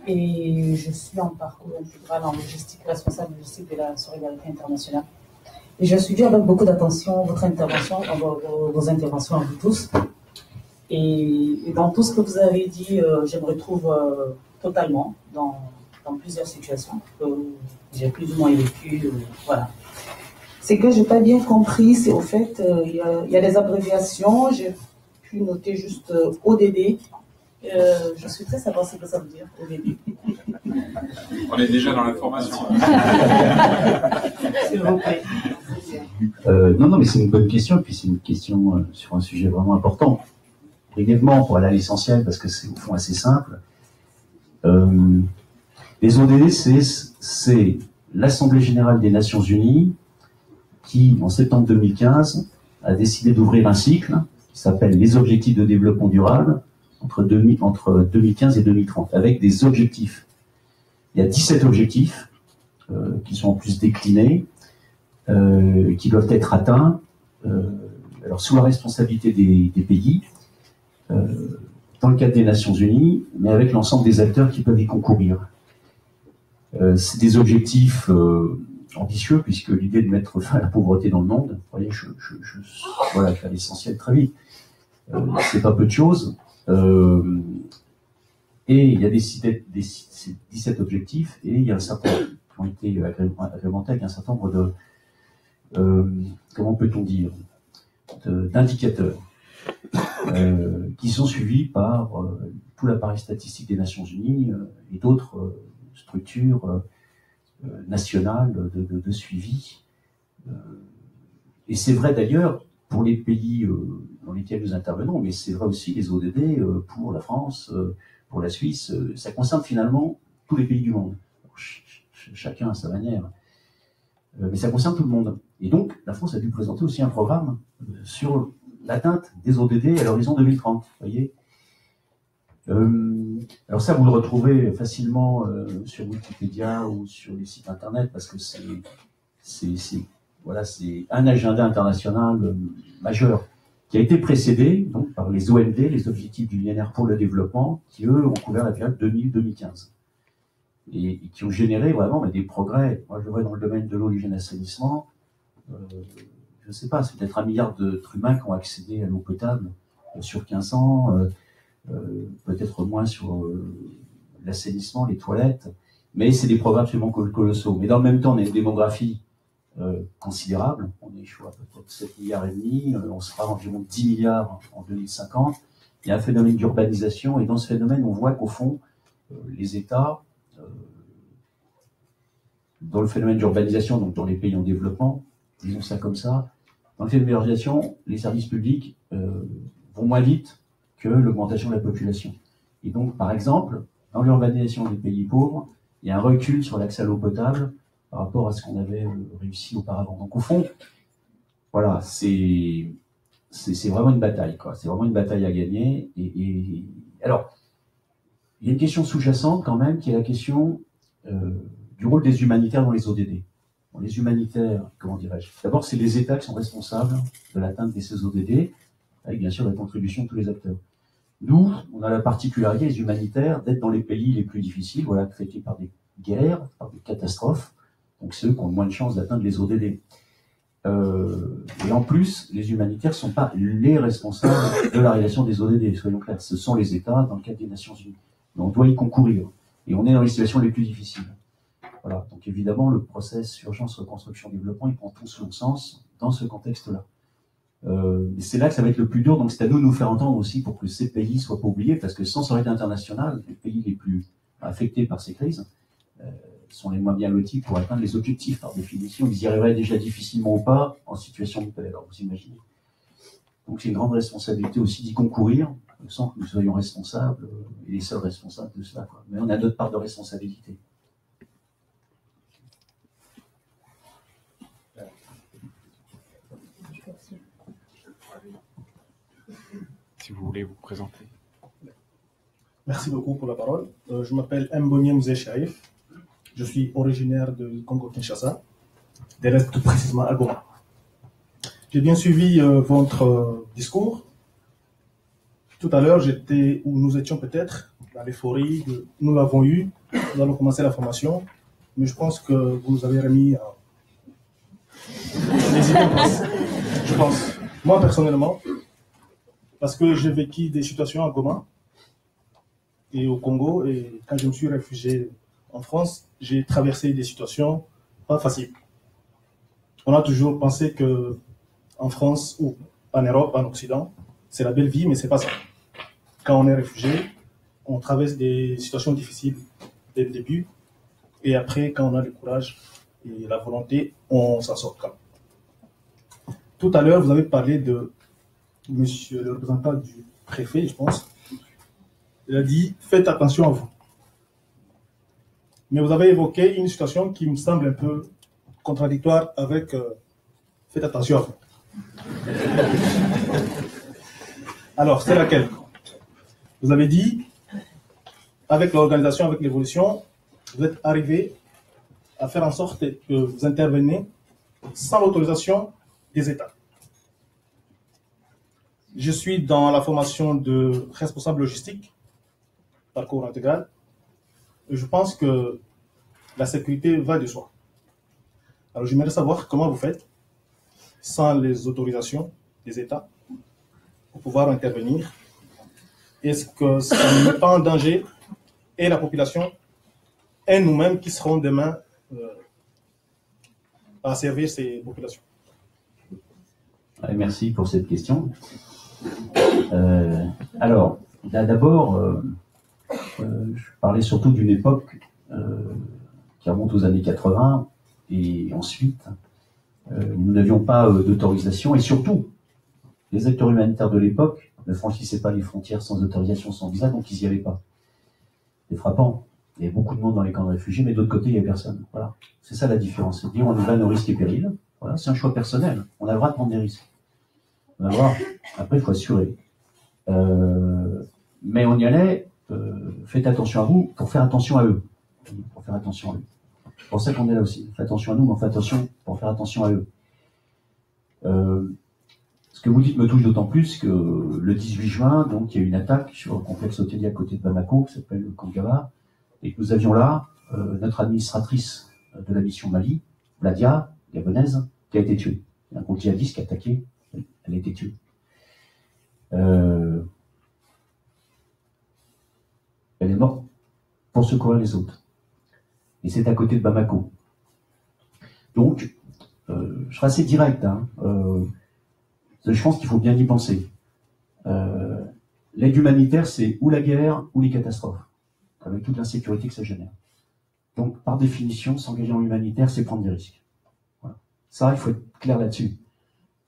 et je suis en parcours intégral en logistique, responsable logistique de la solidarité internationale. Et j'ai suivi avec beaucoup d'attention votre intervention, vos interventions à vous tous. Et dans tout ce que vous avez dit, je me retrouve totalement dans plusieurs situations que j'ai plus ou moins vécues. Voilà. Ce que je n'ai pas bien compris, c'est au fait, il y a des abréviations. J'ai pu noter juste ODD. Je suis très savoir ce que ça veut dire, ODD. On est déjà dans l'information. S'il vous plaît. Non, mais c'est une bonne question, et puis c'est une question sur un sujet vraiment important. Brièvement, pour aller à l'essentiel, parce que c'est au fond assez simple. Les ODD, c'est l'Assemblée Générale des Nations Unies qui, en septembre 2015, a décidé d'ouvrir un cycle qui s'appelle les objectifs de développement durable entre 2015 et 2030, avec des objectifs. Il y a 17 objectifs qui sont en plus déclinés, qui doivent être atteints, alors sous la responsabilité des pays, dans le cadre des Nations Unies, mais avec l'ensemble des acteurs qui peuvent y concourir. C'est des objectifs ambitieux, puisque l'idée de mettre fin à la pauvreté dans le monde, vous voyez, voilà, faire l'essentiel très vite, c'est pas peu de choses. Et il y a des 17 objectifs, et il y a un certain nombre qui ont été agrémentés avec un certain nombre de, comment peut-on dire, d'indicateurs qui sont suivis par tout l'appareil statistique des Nations Unies et d'autres structures nationales de suivi. Et c'est vrai d'ailleurs pour les pays dans lesquels nous intervenons, mais c'est vrai aussi les ODD pour la France, pour la Suisse. Ça concerne finalement tous les pays du monde. Chacun à sa manière. mais ça concerne tout le monde. Et donc, la France a dû présenter aussi un programme sur l'atteinte des ODD à l'horizon 2030. Vous voyez. Alors ça, vous le retrouvez facilement sur Wikipédia ou sur les sites internet, parce que c'est un agenda international majeur qui a été précédé donc par les OMD, les objectifs du millénaire pour le développement, qui eux ont couvert la période 2000-2015 et qui ont généré vraiment des progrès. Moi, je le vois dans le domaine de l'eau, l'hygiène et l'assainissement. Je ne sais pas, c'est peut-être 1 milliard d'êtres humains qui ont accédé à l'eau potable sur 15 ans. Peut-être moins sur l'assainissement, les toilettes, mais c'est des programmes absolument colossaux. Mais dans le même temps, on a une démographie considérable. On est, je crois, peut-être 7 milliards et demi, on sera environ 10 milliards en 2050. Il y a un phénomène d'urbanisation, et dans ce phénomène, on voit qu'au fond, les États, dans le phénomène d'urbanisation, donc dans les pays en développement, disons ça comme ça, dans le phénomène d'urbanisation, les services publics vont moins vite que l'augmentation de la population. Et donc, par exemple, dans l'urbanisation des pays pauvres, il y a un recul sur l'accès à l'eau potable par rapport à ce qu'on avait réussi auparavant. Donc, au fond, voilà, c'est vraiment une bataille, quoi. C'est vraiment une bataille à gagner. Et alors, il y a une question sous-jacente quand même, qui est la question du rôle des humanitaires dans les ODD. Bon, les humanitaires, comment dirais-je? D'abord, c'est les États qui sont responsables de l'atteinte de ces ODD, avec bien sûr la contribution de tous les acteurs. Nous, on a la particularité, les humanitaires, d'être dans les pays les plus difficiles, voilà, affectés par des guerres, par des catastrophes. Donc c'est eux qui ont le moins de chances d'atteindre les ODD. Et en plus, les humanitaires ne sont pas les responsables de la réalisation des ODD, soyons clairs. Ce sont les États dans le cadre des Nations Unies. Mais on doit y concourir. Et on est dans les situations les plus difficiles. Voilà. Donc évidemment, le process urgence, reconstruction, développement, il prend tout son sens dans ce contexte-là. C'est là que ça va être le plus dur, donc c'est à nous de nous faire entendre aussi pour que ces pays soient pas oubliés, parce que sans solidarité internationale, les pays les plus affectés par ces crises sont les moins bien lotis pour atteindre les objectifs par définition. Ils y arriveraient déjà difficilement ou pas en situation de paix, alors vous imaginez. Donc c'est une grande responsabilité aussi d'y concourir, sans que nous soyons responsables et les seuls responsables de cela, quoi. Mais on a notre part de responsabilité. Si vous voulez vous présenter. Merci beaucoup pour la parole. Je m'appelle Mbonye Mzee Shaif. Je suis originaire de Congo-Kinshasa, tout précisément à Goma. J'ai bien suivi votre discours. Tout à l'heure, nous étions peut-être dans l'euphorie, nous l'avons eu, nous allons commencer la formation, mais je pense que vous nous avez remis les idées en place. Je pense. Moi, personnellement, parce que j'ai vécu des situations à Goma et au Congo, et quand je me suis réfugié en France, j'ai traversé des situations pas faciles. On a toujours pensé que en France ou en Europe, en Occident, c'est la belle vie, mais c'est pas ça. Quand on est réfugié, on traverse des situations difficiles dès le début, et après, quand on a le courage et la volonté, on s'en sort quand même. Tout à l'heure, vous avez parlé de monsieur le représentant du préfet, je pense. Il a dit, faites attention à vous. Mais vous avez évoqué une situation qui me semble un peu contradictoire avec faites attention à vous. Alors, c'est laquelle? Vous avez dit, avec l'organisation, avec l'évolution, vous êtes arrivé à faire en sorte que vous intervenez sans l'autorisation des États. Je suis dans la formation de responsable logistique, parcours intégral. Et je pense que la sécurité va de soi. Alors j'aimerais savoir comment vous faites sans les autorisations des États pour pouvoir intervenir. Est-ce que ça ne met pas en danger et la population et nous-mêmes qui serons demain à servir ces populations? Merci pour cette question. Alors, d'abord, je parlais surtout d'une époque qui remonte aux années 80, et ensuite, nous n'avions pas d'autorisation, et surtout, les acteurs humanitaires de l'époque ne franchissaient pas les frontières sans autorisation, sans visa, donc ils n'y allaient pas. C'est frappant. Il y avait beaucoup de monde dans les camps de réfugiés, mais d'autre côté, il n'y avait personne. Voilà. C'est ça la différence. C'est de dire on y va à nos risques et périls. Voilà, c'est un choix personnel. On a le droit de prendre des risques. On a le droit. Après, il faut assurer. Mais on y allait, faites attention à vous pour faire attention à eux. Pour faire attention à eux. C'est pour ça qu'on est là aussi. Faites attention à nous, mais on fait attention pour faire attention à eux. Ce que vous dites me touche d'autant plus que le 18 juin, donc, il y a eu une attaque sur le complexe hôtelier à côté de Bamako, qui s'appelle le Kankava, et que nous avions là notre administratrice de la mission Mali, Bladia, gabonaise, qui a été tuée. Il y a un groupe djihadiste qui a attaqué, elle a été tuée. Elle est morte pour secourir les autres. Et c'est à côté de Bamako. Donc, je serai assez direct, hein. Je pense qu'il faut bien y penser. L'aide humanitaire, c'est ou la guerre ou les catastrophes, avec toute l'insécurité que ça génère. Donc, par définition, s'engager en humanitaire, c'est prendre des risques. Voilà. Ça, il faut être clair là-dessus.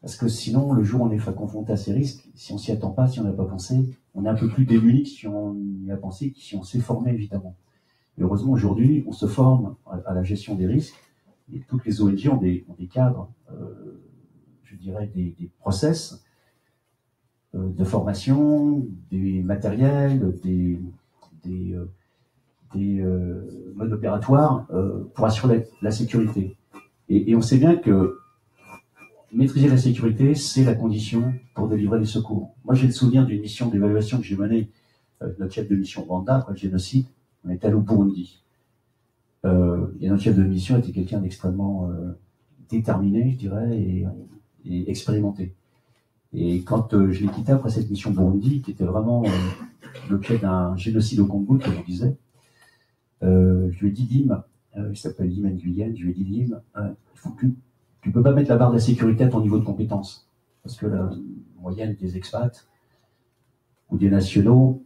Parce que sinon, le jour où on est confronté à ces risques, si on s'y attend pas, si on n'a pas pensé, on est un peu plus démunis que si on y a pensé, que si on s'est formé, évidemment. Et heureusement, aujourd'hui, on se forme à la gestion des risques. Et toutes les ONG ont des cadres, je dirais, des process de formation, des matériels, des modes opératoires pour assurer la sécurité. Et on sait bien que maîtriser la sécurité, c'est la condition pour délivrer les secours. Moi, j'ai le souvenir d'une mission d'évaluation que j'ai menée avec notre chef de mission Rwanda après le génocide. On était allé au Burundi. Et notre chef de mission était quelqu'un d'extrêmement déterminé, je dirais, et expérimenté. Et quand je l'ai quitté après cette mission Burundi, qui était vraiment l'objet d'un génocide au Congo, comme je disais, je lui ai dit, Dim, il s'appelle Dim Nguyen, je lui ai dit, Dim, il faut que tu peux pas mettre la barre de la sécurité à ton niveau de compétence. Parce que la moyenne des expats ou des nationaux,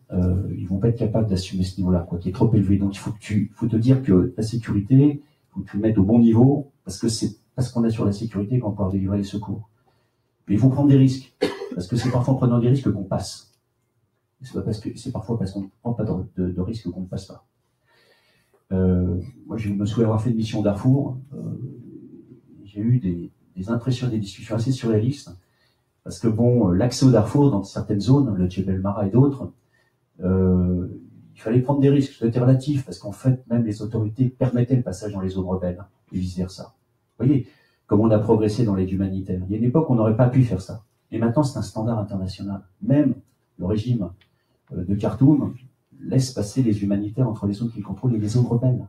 ils vont pas être capables d'assumer ce niveau-là, quoi, qui est trop élevé. Donc il faut te dire que la sécurité, il faut que tu le mettes au bon niveau, parce que c'est parce qu'on assure la sécurité qu'on peut délivrer les secours. Mais il faut prendre des risques, parce que c'est parfois en prenant des risques qu'on passe. C'est parfois parce qu'on ne prend pas de risques qu'on ne passe pas. Moi, je me souviens avoir fait une mission Darfour. J'ai eu des impressions, des discussions assez surréalistes. Parce que bon, l'accès au Darfour, dans certaines zones, le Djebel Mara et d'autres, il fallait prendre des risques. C'était relatif, parce qu'en fait, même les autorités permettaient le passage dans les zones rebelles, et vice-versa. Vous voyez, comme on a progressé dans l'aide humanitaire. Il y a une époque où on n'aurait pas pu faire ça. Et maintenant, c'est un standard international. Même le régime de Khartoum laisse passer les humanitaires entre les zones qu'il contrôle et les zones rebelles. Vous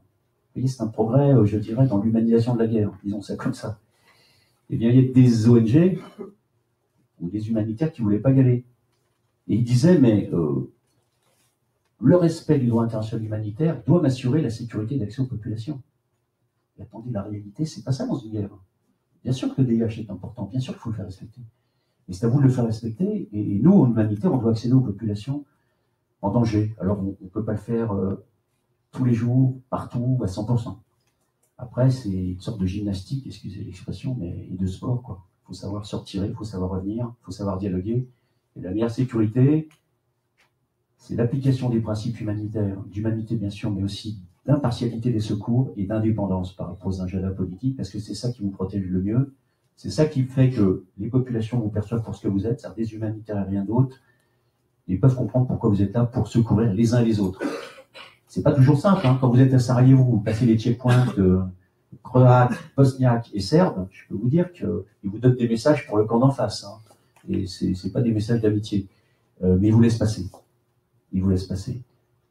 voyez, c'est un progrès, je dirais, dans l'humanisation de la guerre. Disons ça comme ça. Eh bien, il y a des ONG ou des humanitaires qui ne voulaient pas y aller. Et ils disaient, mais le respect du droit international humanitaire doit m'assurer la sécurité d'accès aux populations. Et attendez, la réalité, c'est pas ça dans une guerre. Bien sûr que le DIH est important, bien sûr qu'il faut le faire respecter. Et c'est à vous de le faire respecter, et nous, en humanitaire, on doit accéder aux populations en danger. Alors, on ne peut pas le faire tous les jours, partout, à 100%. Après, c'est une sorte de gymnastique, excusez l'expression, mais et de sport, quoi. Il faut savoir sortir, il faut savoir revenir, il faut savoir dialoguer. Et la meilleure sécurité, c'est l'application des principes humanitaires, d'humanité bien sûr, mais aussi d'impartialité des secours et d'indépendance par rapport aux agendas politiques, parce que c'est ça qui vous protège le mieux. C'est ça qui fait que les populations vous perçoivent pour ce que vous êtes, c'est-à-dire des humanitaires et rien d'autre. Ils peuvent comprendre pourquoi vous êtes là pour secourir les uns les autres. C'est pas toujours simple, hein. Quand vous êtes à Sarajevo, vous passez les checkpoints croates, bosniaques et serbes, je peux vous dire qu'ils vous donnent des messages pour le camp d'en face, hein. Et c'est pas des messages d'amitié. Mais ils vous laissent passer. Ils vous laissent passer.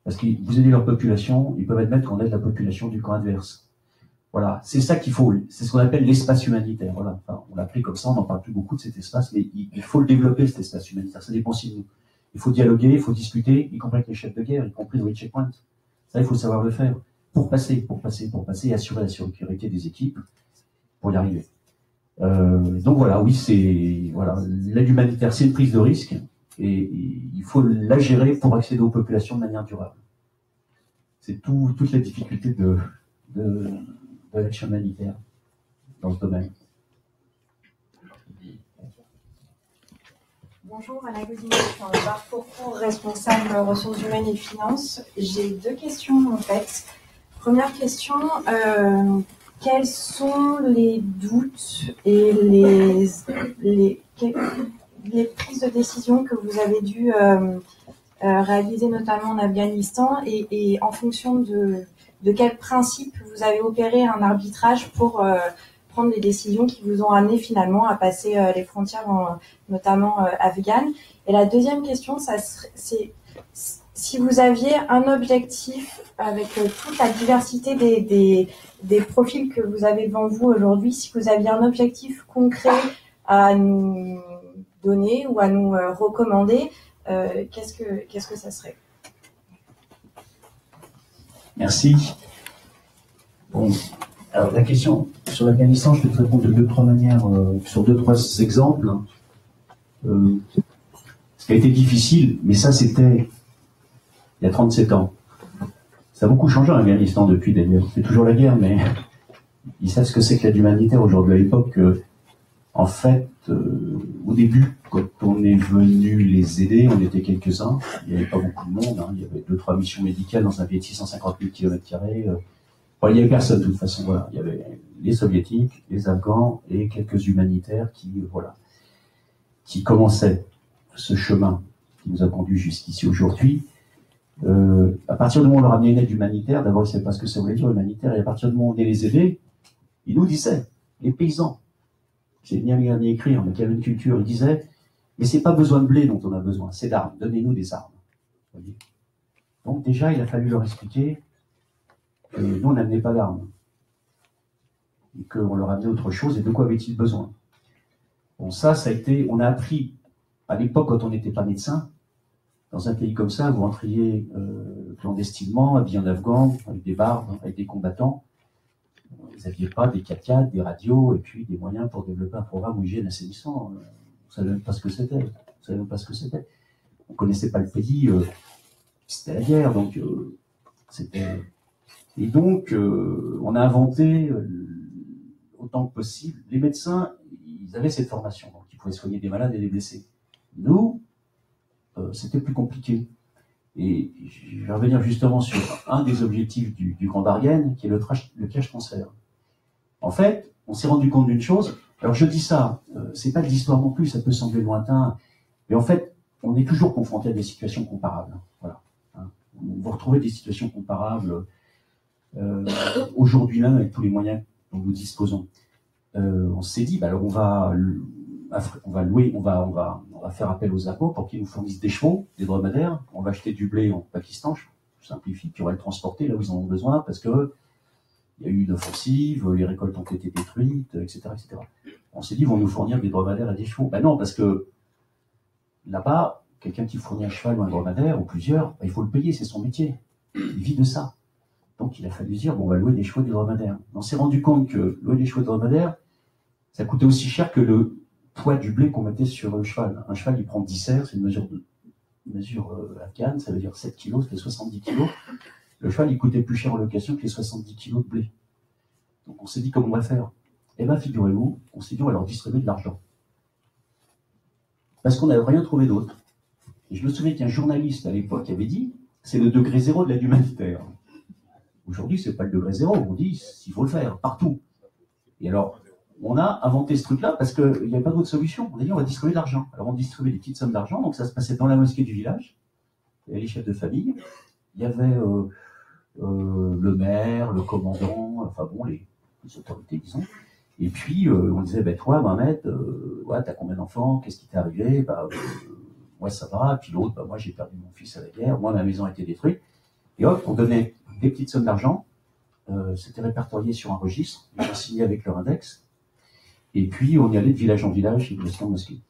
Parce que vous aidez leur population, ils peuvent admettre qu'on aide la population du camp adverse. Voilà, c'est ça qu'il faut. C'est ce qu'on appelle l'espace humanitaire. Voilà, enfin, on l'appelle comme ça, on n'en parle plus beaucoup de cet espace, mais il faut le développer, cet espace humanitaire. Ça dépend aussi de nous. Il faut dialoguer, il faut discuter, y compris avec les chefs de guerre, y compris dans les checkpoints. Ça, il faut savoir le faire pour passer et assurer la sécurité des équipes pour y arriver. Donc voilà, oui, l'aide humanitaire, c'est une prise de risque et il faut la gérer pour accéder aux populations de manière durable. C'est toute la difficulté de l'action humanitaire dans ce domaine. Bonjour, Anna Godinot, je suis en parcours responsable ressources humaines et finances. J'ai deux questions en fait. Première question, quels sont les doutes et les prises de décision que vous avez dû réaliser notamment en Afghanistan et en fonction de quel principe vous avez opéré un arbitrage pour prendre les décisions qui vous ont amené finalement à passer les frontières, notamment afghanes. Et la deuxième question, c'est si vous aviez un objectif avec toute la diversité des profils que vous avez devant vous aujourd'hui, si vous aviez un objectif concret à nous donner ou à nous recommander, qu'est-ce que ça serait? Merci. Bon, alors la question sur l'Afghanistan, je vais te répondre de deux, trois manières, sur deux, trois exemples. Ce qui a été difficile, mais ça c'était il y a 37 ans. Ça a beaucoup changé en Afghanistan depuis d'ailleurs. C'est toujours la guerre, mais ils savent ce que c'est que l'aide humanitaire aujourd'hui. À l'époque, en fait, au début, quand on est venu les aider, on était quelques-uns. Il n'y avait pas beaucoup de monde. Hein. Il y avait 2-3 missions médicales dans un pays de 650 000 km². Bon, il n'y avait personne de toute façon. Voilà. Il y avait les Soviétiques, les Afghans et quelques humanitaires qui commençaient ce chemin qui nous a conduits jusqu'ici aujourd'hui. À partir du moment où on leur amenait une aide humanitaire, d'abord ils ne savaient pas ce que ça voulait dire humanitaire, et à partir du moment où on allait les aider, ils nous disaient, les paysans, j'ai bien regardé écrire, mais qui avaient une culture, ils disaient, mais c'est pas besoin de blé dont on a besoin, c'est d'armes, donnez-nous des armes. Vous voyez. Donc déjà, il a fallu leur expliquer que nous on n'amenait pas d'armes, et qu'on leur amenait autre chose, et de quoi avaient-ils besoin. Bon, ça a été, on a appris, à l'époque quand on n'était pas médecin, dans un pays comme ça, vous rentriez clandestinement, habillé en afghan, avec des barbes, avec des combattants. Vous n'aviez pas des 4x4, des radios, et puis des moyens pour développer un programme hygiène assainissement. On ne savait même pas ce que c'était. On ne connaissait pas le pays. C'était la guerre, donc c'était... Et donc, on a inventé autant que possible. Les médecins, ils avaient cette formation, donc ils pouvaient soigner des malades et des blessés. Nous, c'était plus compliqué. Et je vais revenir justement sur un des objectifs du Grand Darien, qui est le cash transfert. En fait, on s'est rendu compte d'une chose. Alors je dis ça, c'est pas de l'histoire non plus, ça peut sembler lointain, mais en fait, on est toujours confronté à des situations comparables. Voilà. Vous retrouvez des situations comparables aujourd'hui même avec tous les moyens dont nous disposons. On s'est dit, bah alors on va faire appel aux Afghans pour qu'ils nous fournissent des chevaux, des dromadaires. On va acheter du blé en Pakistan, je simplifie, puis on va le transporter là où ils en ont besoin parce que il y a eu une offensive, les récoltes ont été détruites, etc., etc. On s'est dit, ils vont nous fournir des dromadaires et des chevaux. Ben non, parce que là-bas, quelqu'un qui fournit un cheval ou un dromadaire, ou plusieurs, ben il faut le payer, c'est son métier. Il vit de ça. Donc il a fallu dire, bon, on va louer des chevaux et des dromadaires. On s'est rendu compte que louer des chevaux et des dromadaires, ça coûtait aussi cher que le poids du blé qu'on mettait sur le cheval. Un cheval, il prend 10 serres, c'est une mesure afghane, ça veut dire 7 kilos, ça fait 70 kilos. Le cheval, il coûtait plus cher en location que les 70 kilos de blé. Donc on s'est dit, comment on va faire? Eh bien, figurez-vous, on s'est dit, on va leur distribuer de l'argent. Parce qu'on n'avait rien trouvé d'autre. Et je me souviens qu'un journaliste à l'époque avait dit, c'est le degré zéro de l'aide humanitaire. Aujourd'hui, c'est pas le degré zéro, on dit, il faut le faire, partout. Et alors, on a inventé ce truc-là parce qu'il n'y avait pas d'autre solution. On a dit, on va distribuer de l'argent. Alors, on distribuait des petites sommes d'argent, donc ça se passait dans la mosquée du village. Il y avait les chefs de famille, il y avait le maire, le commandant, enfin bon, les autorités, disons. Et puis, on disait, ben toi, Mohamed, ouais, t'as combien d'enfants? Qu'est-ce qui t'est arrivé? Moi, ça va. Et puis l'autre, moi, j'ai perdu mon fils à la guerre. Moi, ma maison a été détruite. Et hop, on donnait des petites sommes d'argent. C'était répertorié sur un registre. Les gens signaient avec leur index. Et puis, on y allait de village en village, de mosquée en mosquée.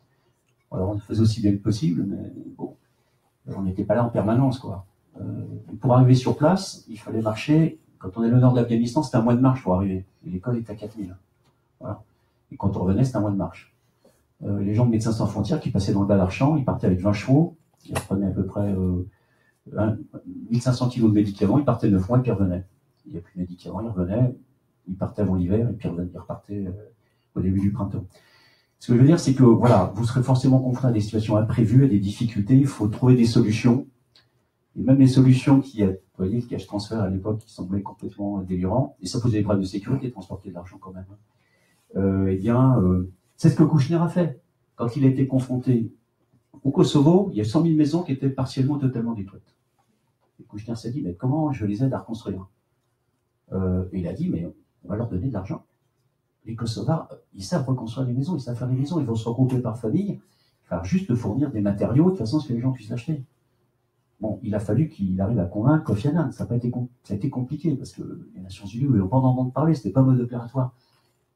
Alors, on le faisait aussi bien que possible, mais bon, on n'était pas là en permanence, quoi. Pour arriver sur place, il fallait marcher. Quand on est au nord de l'Afghanistan, c'était un mois de marche pour arriver. Et l'école était à 4000. Voilà. Et quand on revenait, c'était un mois de marche. Les gens de Médecins Sans Frontières qui passaient dans le Bas-Archamp, ils partaient avec 20 chevaux, ils prenaient à peu près 1500 kilos de médicaments, ils partaient 9 mois et puis ils revenaient. Il n'y a plus de médicaments, ils revenaient, ils partaient avant l'hiver et puis ils repartaient au début du printemps. Ce que je veux dire, c'est que voilà, vous serez forcément confronté à des situations imprévues, à des difficultés. Il faut trouver des solutions. Et même les solutions vous voyez, le cash transfert à l'époque, qui semblait complètement délirant, et ça posait des problèmes de sécurité, transporter de l'argent quand même. C'est ce que Kouchner a fait. Quand il a été confronté au Kosovo, il y a 100 000 maisons qui étaient partiellement, totalement détruites. Et Kouchner s'est dit, mais comment je les aide à reconstruire? Et il a dit, mais on va leur donner de l'argent. Les Kosovars, ils savent reconstruire les maisons, ils savent faire les maisons, ils vont se regrouper par famille, il va juste fournir des matériaux de façon à ce que les gens puissent l'acheter. Bon, il a fallu qu'il arrive à convaincre Kofi Annan. Ça a été compliqué, parce que les Nations Unies n'ont pas entendre parler, c'était pas mode opératoire.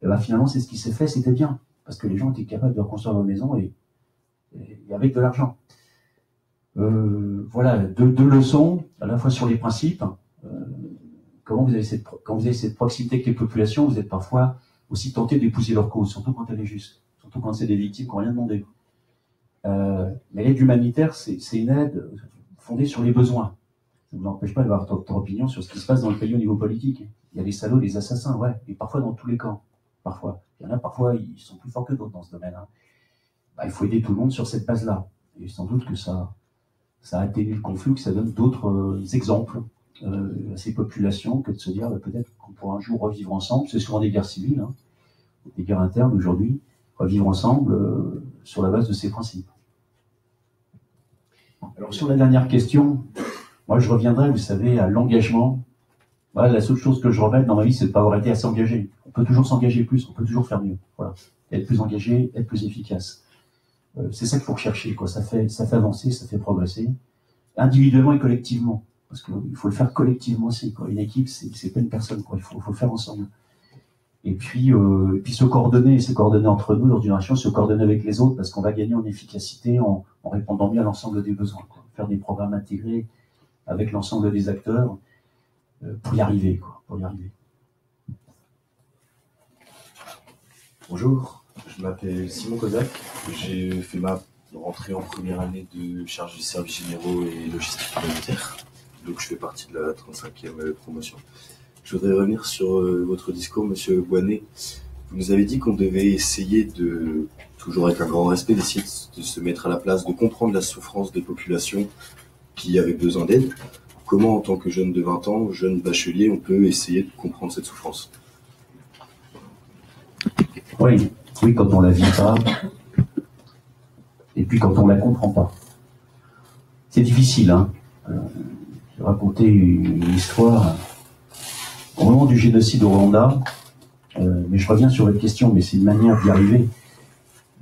Et ben, finalement, c'est ce qui s'est fait, c'était bien, parce que les gens étaient capables de reconstruire leur maison et avec de l'argent. Voilà, deux leçons, à la fois sur les principes. Quand vous avez cette proximité avec les populations, vous êtes parfois aussi tenté d'épouser leur cause, surtout quand elle est juste, surtout quand c'est des victimes qui n'ont rien demandé. Mais l'aide humanitaire, c'est une aide fondée sur les besoins. Ça ne vous empêche pas d'avoir votre opinion sur ce qui se passe dans le pays au niveau politique. Il y a des salauds, des assassins, ouais, et parfois dans tous les camps. Parfois. Il y en a parfois, ils sont plus forts que d'autres dans ce domaine. Hein. Il faut aider tout le monde sur cette base-là. Et sans doute que ça a atténué le conflit, que ça donne d'autres exemples à ces populations que de se dire peut-être qu'on pourra un jour revivre ensemble. C'est souvent des guerres civiles, hein, des guerres internes aujourd'hui, revivre ensemble sur la base de ces principes. Alors sur la dernière question, moi je reviendrai, vous savez, à l'engagement. Voilà, la seule chose que je regrette dans ma vie, c'est de ne pas avoir été à s'engager. On peut toujours s'engager plus, on peut toujours faire mieux. Voilà. Être plus engagé, être plus efficace. C'est ça qu'il faut rechercher, quoi. Ça fait avancer, ça fait progresser, individuellement et collectivement. Parce qu'il faut le faire collectivement aussi, quoi. Une équipe, c'est pas une personne, quoi. Il faut le faire ensemble. Et puis se coordonner entre nous, notre génération, se coordonner avec les autres, parce qu'on va gagner en efficacité en répondant mieux à l'ensemble des besoins, quoi. Faire des programmes intégrés avec l'ensemble des acteurs pour y arriver, quoi. Pour y arriver. Bonjour, je m'appelle Simon Kozak. J'ai fait ma rentrée en première année de chargé de services généraux et logistique humanitaire. Donc je fais partie de la 35e promotion. Je voudrais revenir sur votre discours, Monsieur Boinet. Vous nous avez dit qu'on devait essayer de, toujours avec un grand respect, d'essayer de se mettre à la place, de comprendre la souffrance des populations qui avaient besoin d'aide. Comment, en tant que jeune de 20 ans, jeune bachelier, on peut essayer de comprendre cette souffrance? Oui, quand on la vit pas, et puis quand on la comprend pas. C'est difficile, hein. Je vais raconter une histoire au moment du génocide au Rwanda, mais je reviens sur votre question, mais c'est une manière d'y arriver.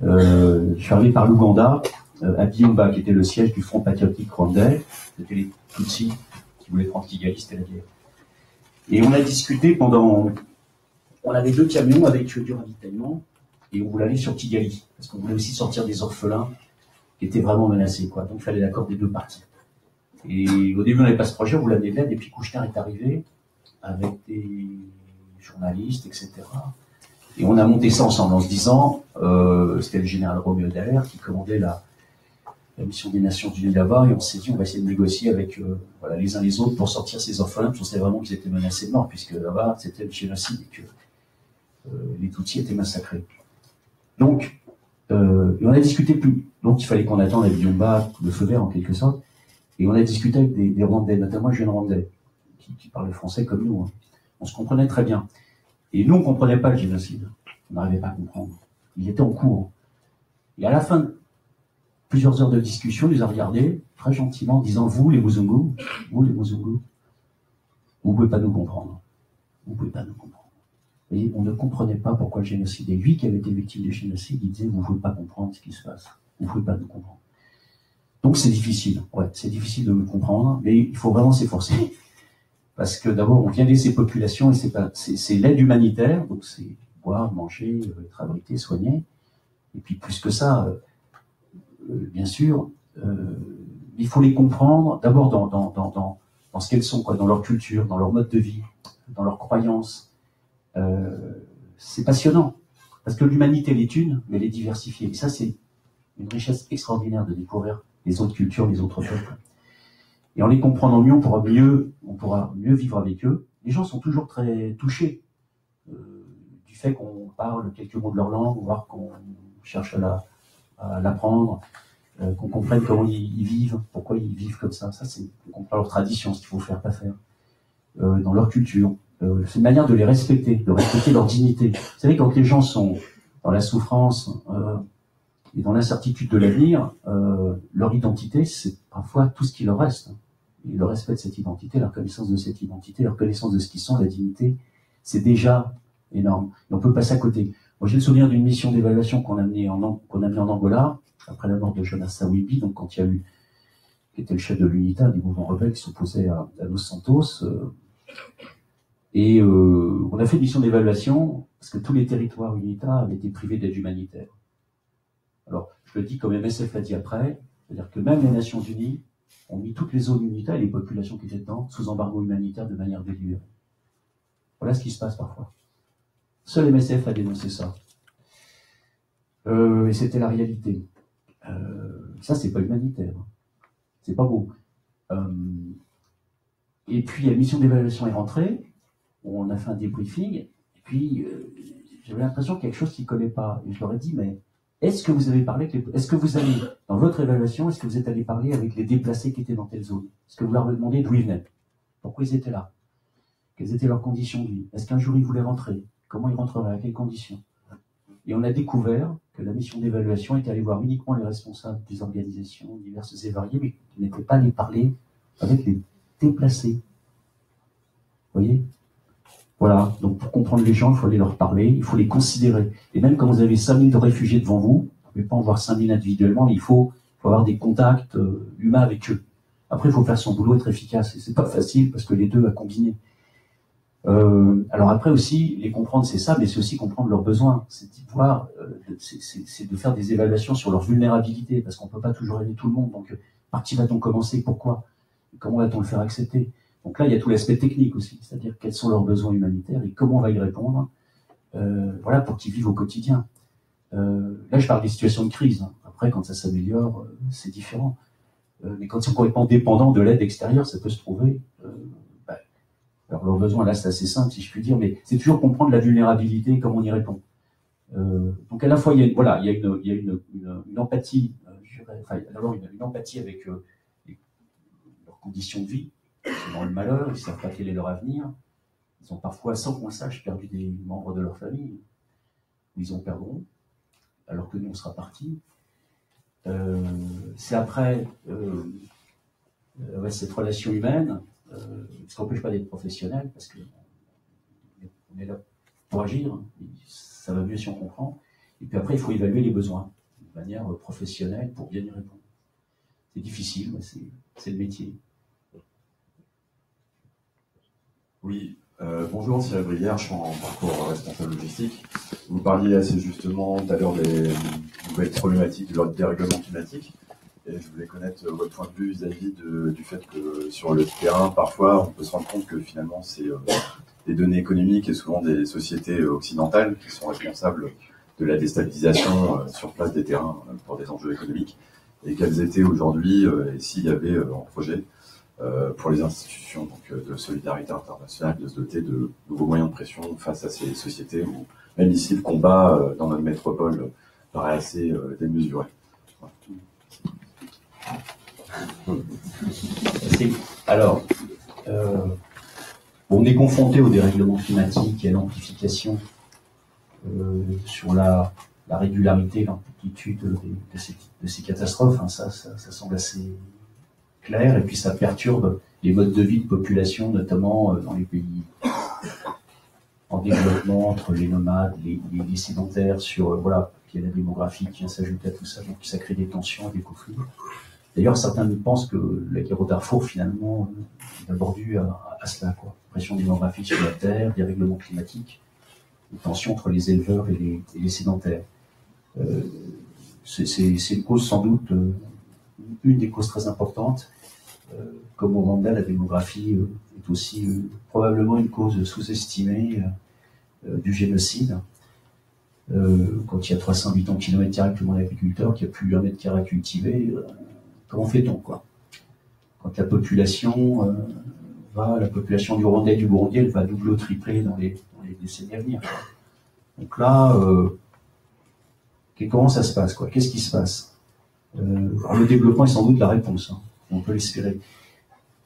Je suis arrivé par l'Ouganda, à Byumba, qui était le siège du Front patriotique rwandais. C'était les Tutsis qui voulaient prendre Kigali, c'était la guerre. Et on a discuté pendant... On avait 2 camions avec du ravitaillement, et on voulait aller sur Kigali, parce qu'on voulait aussi sortir des orphelins qui étaient vraiment menacés, quoi. Donc il fallait l'accord des 2 parties. Et au début, on n'avait pas ce projet, on voulait amener de l'aide, et puis Kouchner est arrivé avec des journalistes, etc. Et on a monté ça ensemble en se disant, c'était le général Roméo Dallaire qui commandait la mission des Nations Unies là-bas, et on s'est dit, on va essayer de négocier avec les uns les autres pour sortir ces orphelins, parce qu'on savait vraiment qu'ils étaient menacés de mort, puisque là-bas, c'était le génocide, et que les Tutsis étaient massacrés. Donc, et on a discuté plus. Donc, il fallait qu'on attende à Byumba le feu vert, en quelque sorte, et on a discuté avec des Rwandais, notamment un jeune Rwandais, qui parlait français comme nous. Hein. On se comprenait très bien. Et nous, on ne comprenait pas le génocide. On n'arrivait pas à comprendre. Il était en cours. Et à la fin de plusieurs heures de discussion, il nous a regardés très gentiment, en disant, vous les Muzungu, vous ne pouvez pas nous comprendre. Vous ne pouvez pas nous comprendre. Et on ne comprenait pas pourquoi le génocide. Et lui, qui avait été victime du génocide, il disait, vous ne pouvez pas comprendre ce qui se passe. Vous ne pouvez pas nous comprendre. Donc c'est difficile. Ouais, c'est difficile de nous comprendre, mais il faut vraiment s'efforcer. Parce que d'abord, on vient aider ces populations, et c'est l'aide humanitaire, donc c'est boire, manger, être abrité, soigner. Et puis plus que ça, bien sûr, il faut les comprendre d'abord dans ce qu'elles sont, quoi, dans leur culture, dans leur mode de vie, dans leurs croyances. C'est passionnant, parce que l'humanité, elle est une, mais elle est diversifiée. Et ça, c'est une richesse extraordinaire de découvrir les autres cultures, les autres peuples. Et en les comprenant mieux, on pourra mieux vivre avec eux. Les gens sont toujours très touchés du fait qu'on parle quelques mots de leur langue, voire qu'on cherche à l'apprendre, qu'on comprenne comment ils vivent, pourquoi ils vivent comme ça. Ça, c'est qu'on comprend leur tradition, ce qu'il faut faire, pas faire, dans leur culture. C'est une manière de les respecter, de respecter leur dignité. Vous savez, quand les gens sont dans la souffrance et dans l'incertitude de l'avenir, leur identité, c'est parfois tout ce qui leur reste. Et le respect de cette identité, la connaissance de cette identité, leur connaissance de ce qu'ils sont, la dignité, c'est déjà énorme. Et on peut passer à côté. Moi, j'ai le souvenir d'une mission d'évaluation qu'on a menée en Angola, après la mort de Jonas Savimbi, donc quand il y a eu, qui était le chef de l'UNITA, des mouvements rebelles qui s'opposaient à Dos Santos, on a fait une mission d'évaluation parce que tous les territoires UNITA avaient été privés d'aide humanitaire. Alors, je le dis comme MSF l'a dit après, c'est-à-dire que même les Nations Unies ont mis toutes les zones UNITA et les populations qui étaient dedans sous embargo humanitaire de manière délibérée. Voilà ce qui se passe parfois. Seul MSF a dénoncé ça. Et c'était la réalité. Ça, c'est pas humanitaire. C'est pas beau. Et puis, la mission d'évaluation est rentrée. On a fait un débriefing. Et puis, j'avais l'impression qu'il y a quelque chose qu'ils ne connaissent pas. Et je leur ai dit, mais est-ce que vous avez parlé avec est-ce que vous allez, dans votre évaluation, est-ce que vous êtes allé parler avec les déplacés qui étaient dans telle zone? Est-ce que vous leur avez demandé d'où ils venaient? Pourquoi ils étaient là? Quelles étaient leurs conditions de vie? Est-ce qu'un jour ils voulaient rentrer? Comment ils rentreraient? À quelles conditions? Et on a découvert que la mission d'évaluation était allée voir uniquement les responsables des organisations diverses et variées, mais qui n'étaient pas allés parler avec les déplacés. Vous voyez? Voilà. Donc, pour comprendre les gens, il faut aller leur parler, il faut les considérer. Et même quand vous avez 5000 réfugiés devant vous, vous ne pouvez pas en voir 5000 individuellement, mais il faut avoir des contacts humains avec eux. Après, il faut faire son boulot, être efficace. Et c'est pas facile parce que les deux à combiner. Alors après aussi, les comprendre, c'est ça, mais c'est aussi comprendre leurs besoins. C'est de voir, c'est de faire des évaluations sur leur vulnérabilité, parce qu'on ne peut pas toujours aider tout le monde. Donc, par qui va-t-on commencer? Pourquoi? Comment va-t-on le faire accepter? Donc là, il y a tout l'aspect technique aussi, c'est-à-dire quels sont leurs besoins humanitaires et comment on va y répondre, voilà, pour qu'ils vivent au quotidien. Là, je parle des situations de crise. Après, quand ça s'améliore, c'est différent. Mais quand ils sont complètement dépendants de l'aide extérieure, ça peut se trouver. Alors, leurs besoins, là, c'est assez simple, si je puis dire, mais c'est toujours comprendre la vulnérabilité et comment on y répond. Donc, à la fois, il y a une empathie, d'abord une empathie avec leurs conditions de vie. Ils sont dans le malheur, ils ne savent pas quel est leur avenir. Ils ont parfois, sans qu'on sache, perdu des membres de leur famille. Ils en perdront, alors que nous, on sera partis. C'est après cette relation humaine, ce qui n'empêche pas d'être professionnel, parce qu'on est là pour agir, ça va mieux si on comprend. Et puis après, il faut évaluer les besoins de manière professionnelle pour bien y répondre. C'est difficile, mais c'est le métier. Oui, bonjour, Cyril Brière, je suis en parcours responsable logistique. Vous parliez assez justement tout à l'heure des nouvelles problématiques de dérèglement climatique. Et je voulais connaître votre point de vue vis-à-vis du fait que sur le terrain, parfois, on peut se rendre compte que finalement, c'est des données économiques et souvent des sociétés occidentales qui sont responsables de la déstabilisation sur place des terrains pour des enjeux économiques. Et quels étaient aujourd'hui, et s'il y avait un projet, pour les institutions de solidarité internationale de se doter de nouveaux moyens de pression face à ces sociétés où même ici le combat dans notre métropole paraît assez démesuré. Alors, on est confronté au dérèglement climatique et à l'amplification sur la régularité, l'amplitude de ces catastrophes. Hein, ça semble assez clair, et puis ça perturbe les modes de vie de population, notamment dans les pays en développement, entre les nomades, les sédentaires, voilà, puis il y a la démographie qui vient s'ajouter à tout ça, donc ça crée des tensions et des conflits. D'ailleurs, certains pensent que la guerre au Darfour, finalement, est d'abord due à cela, quoi. Pression démographique sur la terre, dérèglement climatique, des tensions entre les éleveurs et les sédentaires. C'est une cause sans doute, une des causes très importantes. Comme au Rwanda, la démographie est aussi probablement une cause sous-estimée du génocide. Quand il y a 300 habitants km² avec tout le monde agriculteur, qu'il n'y a plus 1 mètre carré à cultiver, comment fait-on, quoi? Quand la population du Rwanda et du Burundi, elle va doubler ou tripler dans les décennies à venir. Donc là, comment ça se passe, quoi? Qu'est-ce qui se passe? Alors le développement est sans doute la réponse, hein. On peut l'espérer.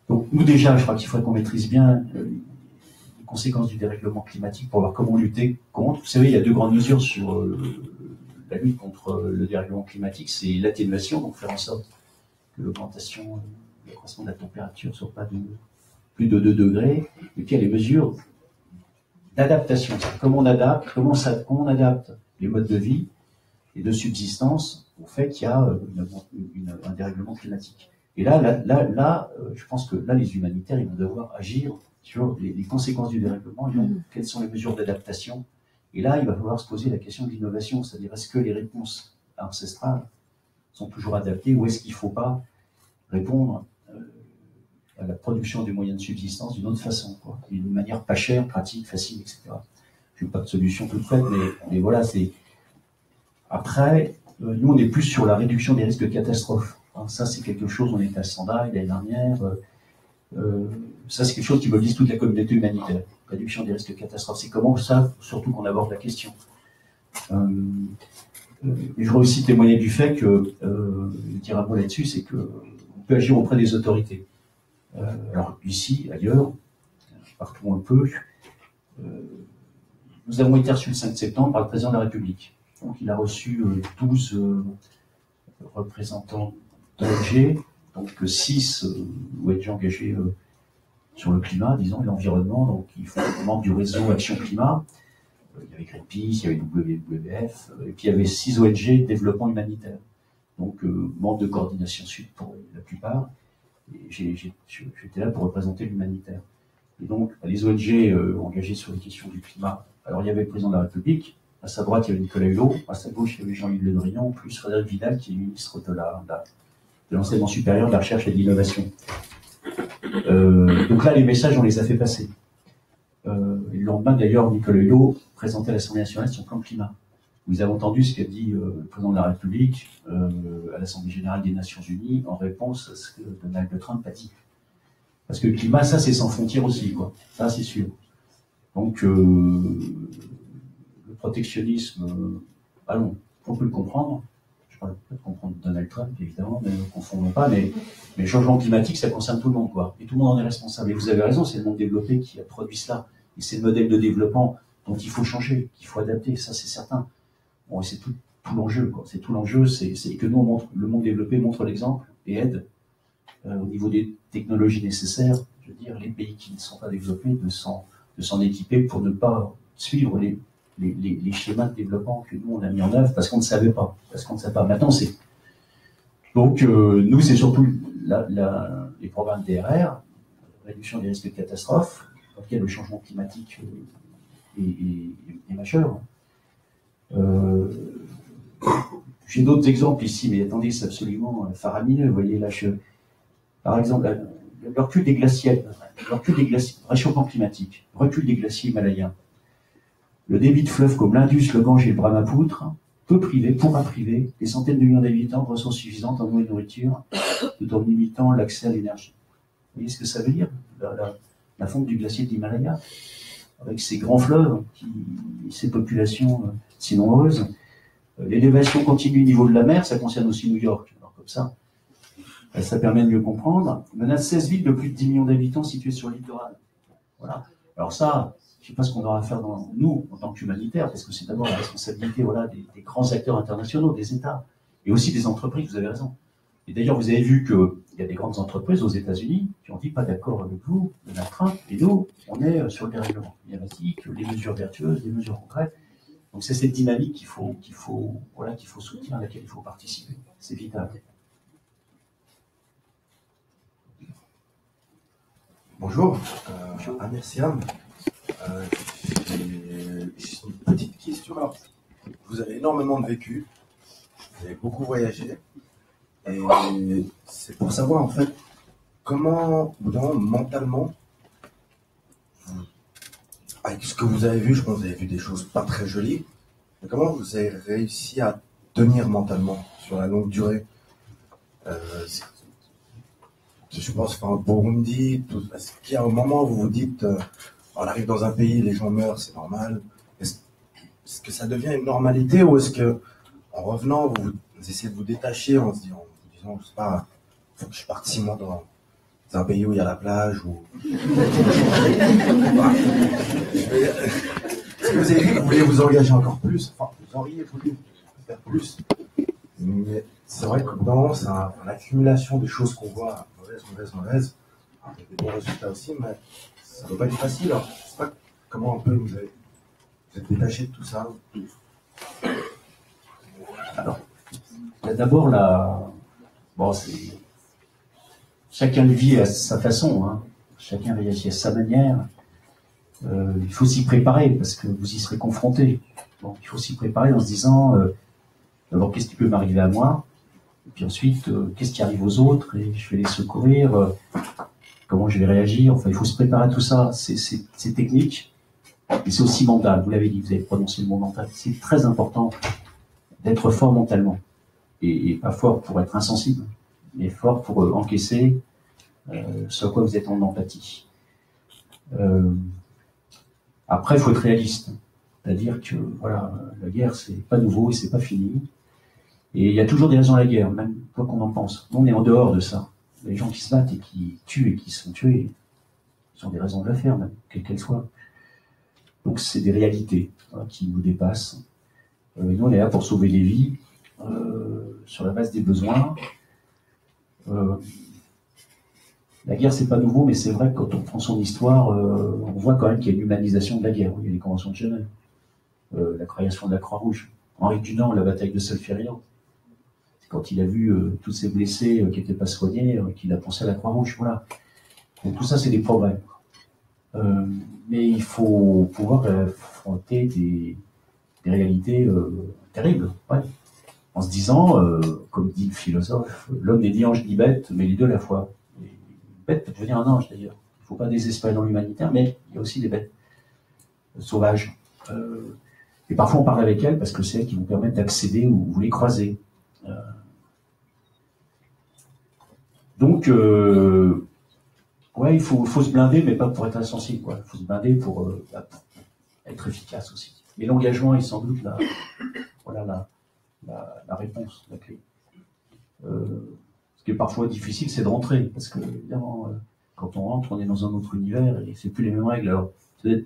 Donc nous déjà, je crois qu'il faudrait qu'on maîtrise bien les conséquences du dérèglement climatique pour voir comment lutter contre. Vous savez, il y a deux grandes mesures sur la lutte contre le dérèglement climatique, c'est l'atténuation, donc faire en sorte que l'augmentation, l'accroissement de la température ne soit pas de plus de 2 degrés, et puis il y a les mesures d'adaptation, comment on adapte, comment on adapte les modes de vie et de subsistance au fait qu'il y a un dérèglement climatique. Et là, je pense que là, les humanitaires, ils vont devoir agir sur les conséquences du dérèglement, et donc, quelles sont les mesures d'adaptation. Et là, il va falloir se poser la question de l'innovation, c'est-à-dire est-ce que les réponses ancestrales sont toujours adaptées ou est-ce qu'il ne faut pas répondre à la production des moyens de subsistance d'une autre façon, quoi, d'une manière pas chère, pratique, facile, etc. Je n'ai pas de solution toute faite, mais voilà, c'est... Après, nous, on est plus sur la réduction des risques de catastrophes. Hein, ça, c'est quelque chose, on était à Sendai l'année dernière. Ça, c'est quelque chose qui mobilise toute la communauté humanitaire. Réduction des risques de catastrophes. C'est comment ça, surtout qu'on aborde la question. Je voudrais aussi témoigner du fait que, dire un mot là-dessus, c'est qu'on peut agir auprès des autorités. Alors ici, ailleurs, partout un peu, nous avons été reçus le 5 septembre par le président de la République. Donc il a reçu 12 représentants d'ONG, donc 6 ONG engagés sur le climat, disons, et l'environnement, donc ils font membres du réseau Action Climat. Il y avait Greenpeace, il y avait WWF, et puis il y avait 6 ONG développement humanitaire. Donc membres de coordination sud pour la plupart. J'étais là pour représenter l'humanitaire. Et donc, les ONG engagées sur les questions du climat. Alors, il y avait le président de la République, à sa droite, il y avait Nicolas Hulot, à sa gauche, il y avait Jean-Yves Le Drian, plus Frédéric Vidal, qui est ministre de l'enseignement supérieur, de la recherche et de l'innovation. Donc là, les messages, on les a fait passer. Le lendemain, d'ailleurs, Nicolas Hulot présentait à l'Assemblée nationale son plan climat. Vous avez entendu ce qu'a dit le président de la République à l'Assemblée générale des Nations Unies en réponse à ce que Donald Trump a dit. Parce que le climat, ça, c'est sans frontières aussi, quoi. Ça, c'est sûr. Donc, le protectionnisme, allons, on peut le comprendre. Je parle pas de comprendre Donald Trump, évidemment, mais ne confondons pas. Mais le changement climatique, ça concerne tout le monde, quoi. Et tout le monde en est responsable. Et vous avez raison, c'est le monde développé qui a produit cela. Et c'est le modèle de développement dont il faut changer, qu'il faut adapter. Ça, c'est certain. Bon, c'est tout l'enjeu, quoi. C'est tout l'enjeu, c'est que nous, on montre, le monde développé montre l'exemple et aide au niveau des technologies nécessaires. Je veux dire, les pays qui ne sont pas développés de s'en équiper pour ne pas suivre les schémas de développement que nous, on a mis en œuvre parce qu'on ne savait pas. Maintenant, c'est. Donc, nous, c'est surtout les programmes DRR, réduction des risques de catastrophes, dans lesquels le changement climatique est majeur. J'ai d'autres exemples ici, mais attendez, c'est absolument faramineux. Vous voyez, là, par exemple, le recul des glaciers, réchauffement climatique, recul des glaciers himalayens. Le débit de fleuves comme l'Indus, le Gange et le Brahmapoutre pourra priver des centaines de millions d'habitants de ressources suffisantes en eau et nourriture, tout en limitant l'accès à l'énergie. Vous voyez ce que ça veut dire, la fonte du glacier de l'Himalaya, avec ces grands fleuves, ces populations si nombreuses. L'élévation continue du niveau de la mer, ça concerne aussi New York. Alors comme ça permet de mieux comprendre. On a 16 villes de plus de 10 millions d'habitants situées sur le littoral. Voilà. Alors ça, je ne sais pas ce qu'on aura à faire nous, en tant qu'humanitaires, parce que c'est d'abord la responsabilité des grands acteurs internationaux, des États, et aussi des entreprises, vous avez raison. Et d'ailleurs, vous avez vu qu'il y a des grandes entreprises aux États-Unis qui ont dit pas d'accord avec vous, Donald Trump, et nous, on est sur le dérèglement climatique, les mesures vertueuses, les mesures concrètes. Donc c'est cette dynamique qu'il faut soutenir, à laquelle il faut participer. C'est vital. Bonjour, Amir Siam. J'ai une petite question. Alors, vous avez énormément de vécu, vous avez beaucoup voyagé, et c'est pour savoir en fait comment, mentalement, avec ce que vous avez vu, je pense que vous avez vu des choses pas très jolies, mais comment vous avez réussi à tenir mentalement sur la longue durée? Je pense qu'en Burundi, est-ce qu'il y a un moment où vous vous dites on arrive dans un pays, les gens meurent, c'est normal. Est-ce que ça devient une normalité ou est-ce que en revenant, vous essayez de vous détacher en vous disant, je sais pas, faut que je parte 6 mois dans un pays où il y a la plage, ou... Vous avez dit que vous vouliez vous engager encore plus, enfin, vous auriez voulu faire plus. Mais c'est vrai que dans l'accumulation des choses qu'on voit, mauvaises, il y a des bons résultats aussi, mais ça ne doit pas être facile. Alors, je ne sais pas comment un peu vous êtes détaché de tout ça. Alors, d'abord, bon, chacun le vit à sa façon, hein. Chacun réagit à sa manière. Il faut s'y préparer parce que vous y serez confrontés. Donc, il faut s'y préparer en se disant d'abord, qu'est-ce qui peut m'arriver à moi? Et puis ensuite, qu'est-ce qui arrive aux autres? Et je vais les secourir. Comment je vais réagir? Enfin, il faut se préparer à tout ça. C'est technique, mais c'est aussi mental. Vous l'avez dit, vous avez prononcé le mot mental. C'est très important d'être fort mentalement. Et pas fort pour être insensible, mais fort pour encaisser ce à quoi vous êtes en empathie. Après, il faut être réaliste. C'est-à-dire que voilà, la guerre, c'est pas nouveau et c'est pas fini. Et il y a toujours des raisons à la guerre, même quoi qu'on en pense. Nous, on est en dehors de ça. Les gens qui se battent et qui tuent et qui sont tués, ils ont des raisons de le faire, même, quelles qu'elles soient. Donc, c'est des réalités qui nous dépassent. Nous, on est là pour sauver les vies, sur la base des besoins. La guerre, c'est pas nouveau, mais c'est vrai que quand on prend son histoire, on voit quand même qu'il y a une humanisation de la guerre. Il y a les conventions de Genève, la création de la Croix-Rouge. Henri Dunant, la bataille de Solferino. C'est quand il a vu tous ces blessés qui n'étaient pas soignés, qu'il a pensé à la Croix-Rouge. Voilà. Donc tout ça, c'est des progrès. Mais il faut pouvoir affronter des réalités terribles. Ouais. En se disant, comme dit le philosophe, l'homme n'est ni ange ni bête, mais les deux à la fois. Et une bête peut devenir un ange d'ailleurs. Il ne faut pas désespérer dans l'humanitaire, mais il y a aussi des bêtes sauvages. Et parfois on parle avec elles parce que c'est elles qui vous permettent d'accéder où vous les croisez. Donc, ouais, il faut se blinder, mais pas pour être insensible, quoi. Il faut se blinder pour être efficace aussi. Mais l'engagement est sans doute la réponse, la clé. Ce qui est parfois difficile, c'est de rentrer, parce que évidemment, quand on rentre, on est dans un autre univers et c'est plus les mêmes règles. Alors, c'est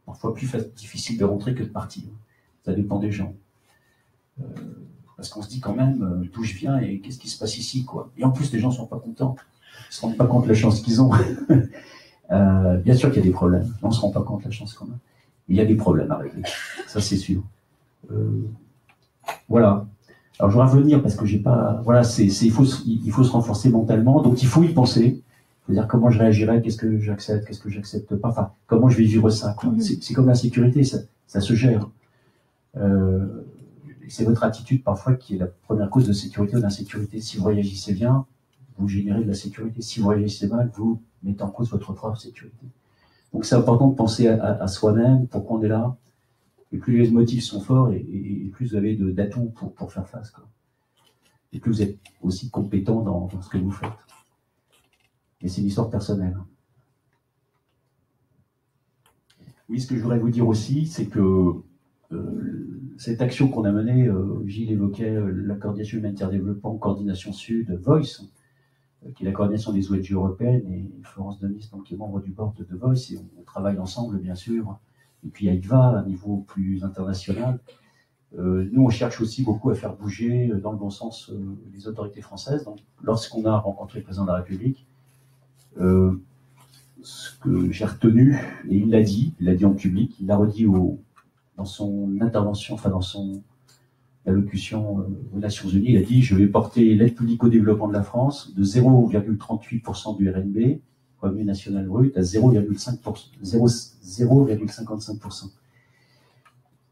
parfois plus difficile de rentrer que de partir. Ça dépend des gens. Parce qu'on se dit quand même d'où je viens et qu'est-ce qui se passe ici, quoi. Et en plus, les gens ne sont pas contents. Ils ne se rendent pas compte de la chance qu'ils ont. Bien sûr qu'il y a des problèmes. On ne se rend pas compte de la chance quand même. Il y a des problèmes à régler. Ça, c'est sûr. Voilà. Alors, je vais revenir parce que j'ai pas. Voilà, il faut se renforcer mentalement. Donc, il faut y penser. C'est-à-dire comment je réagirais, qu'est-ce que j'accepte, qu'est-ce que j'accepte pas. Enfin, comment je vais vivre ça. C'est comme la sécurité, ça se gère. C'est votre attitude parfois qui est la première cause de sécurité ou d'insécurité. Si vous réagissez bien, vous générez de la sécurité. Si vous réagissez mal, vous mettez en cause votre propre sécurité. Donc c'est important de penser à soi-même, pourquoi on est là. Et plus les motifs sont forts, et plus vous avez d'atouts pour faire face, quoi. Et plus vous êtes aussi compétent dans ce que vous faites. Et c'est une histoire personnelle. Oui, ce que je voudrais vous dire aussi, c'est que cette action qu'on a menée, Gilles évoquait la coordination humanitaire développement, coordination sud, Voice, qui est la coordination des ONG européennes, et Florence Denis, donc, qui est membre du board de Voice, et on travaille ensemble, bien sûr. Et puis IDVA, à un niveau plus international. Nous, on cherche aussi beaucoup à faire bouger, dans le bon sens, les autorités françaises. Donc, lorsqu'on a rencontré le président de la République, ce que j'ai retenu, et il l'a dit en public, il l'a redit dans son intervention, enfin dans son allocution aux Nations Unies, il a dit « Je vais porter l'aide publique au développement de la France de 0,38% du RNB, revenu national brut, à 0,55%.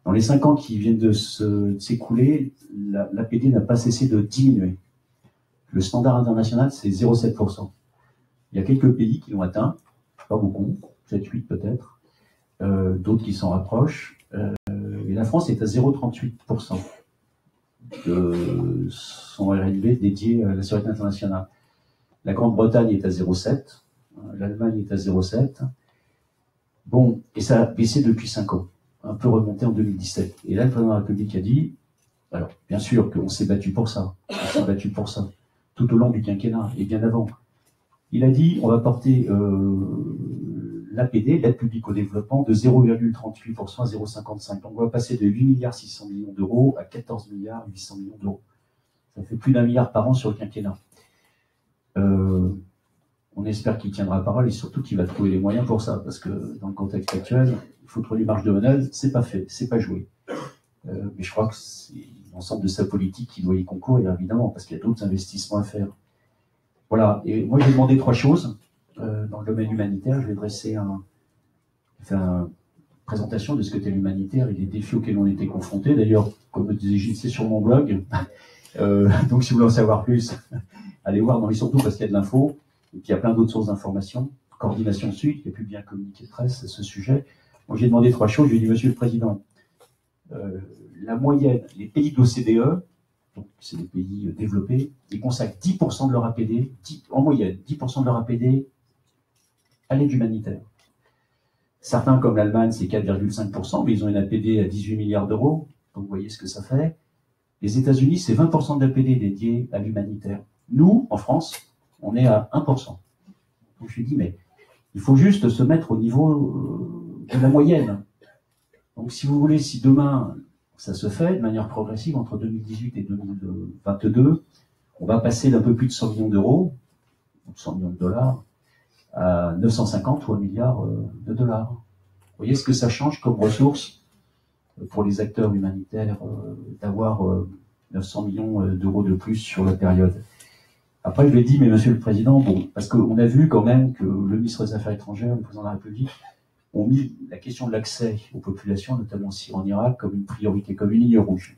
Dans les 5 ans qui viennent de s'écouler, l'APD n'a pas cessé de diminuer. Le standard international, c'est 0,7%. Il y a quelques pays qui l'ont atteint, pas beaucoup, 7-8 peut-être, d'autres qui s'en rapprochent. Et la France est à 0,38% de son RNB dédié à la sécurité internationale. La Grande-Bretagne est à 0,7%, l'Allemagne est à 0,7%. Bon, et ça a baissé depuis 5 ans, un peu remonté en 2017. Et là, le président de la République a dit, Alors, bien sûr qu'on s'est battu pour ça. On s'est battu pour ça. Tout au long du quinquennat et bien avant. Il a dit, on va porter l'APD, l'aide publique au développement, de 0,38% à 0,55%. Donc on va passer de 8 milliards 600 millions d'euros à 14 milliards 800 millions d'euros. Ça fait plus d'1 milliard par an sur le quinquennat. On espère qu'il tiendra parole et surtout qu'il va trouver les moyens pour ça, parce que dans le contexte actuel, il faut trouver les marges de manœuvre, c'est pas fait, c'est pas joué. Mais je crois que c'est l'ensemble de sa politique qui doit y concourir, évidemment, parce qu'il y a d'autres investissements à faire. Voilà, et moi j'ai demandé 3 choses. Dans le domaine humanitaire, je vais dresser faire une présentation de ce que qu'était l'humanitaire et des défis auxquels on était confrontés. D'ailleurs, comme le disait Gilles, c'est sur mon blog. Donc si vous voulez en savoir plus, allez voir, non mais surtout parce qu'il y a de l'info, et puis il y a plein d'autres sources d'informations. Coordination Sud, qui a publié un communiqué de presse à ce sujet. Moi j'ai demandé 3 choses, je lui ai dit, Monsieur le Président, la moyenne, les pays de l'OCDE, donc c'est des pays développés, ils consacrent 10% de leur APD, en moyenne, 10% de leur APD à l'aide humanitaire. Certains, comme l'Allemagne, c'est 4,5%, mais ils ont une APD à 18 milliards d'euros, donc vous voyez ce que ça fait. Les États-Unis, c'est 20% d'APD dédiés à l'humanitaire. Nous, en France, on est à 1%. Donc je lui dis, mais il faut juste se mettre au niveau de la moyenne. Donc si vous voulez, si demain, ça se fait de manière progressive entre 2018 et 2022, on va passer d'un peu plus de 100 millions d'euros, 100 millions de dollars, à 950 ou 1 milliard de dollars. Vous voyez ce que ça change comme ressources pour les acteurs humanitaires d'avoir 900 millions d'euros de plus sur la période. Après, je lui ai dit, mais Monsieur le Président, bon, parce qu'on a vu quand même que le ministre des Affaires étrangères, le Président de la République, ont mis la question de l'accès aux populations, notamment aussi en Irak, comme une priorité, comme une ligne rouge.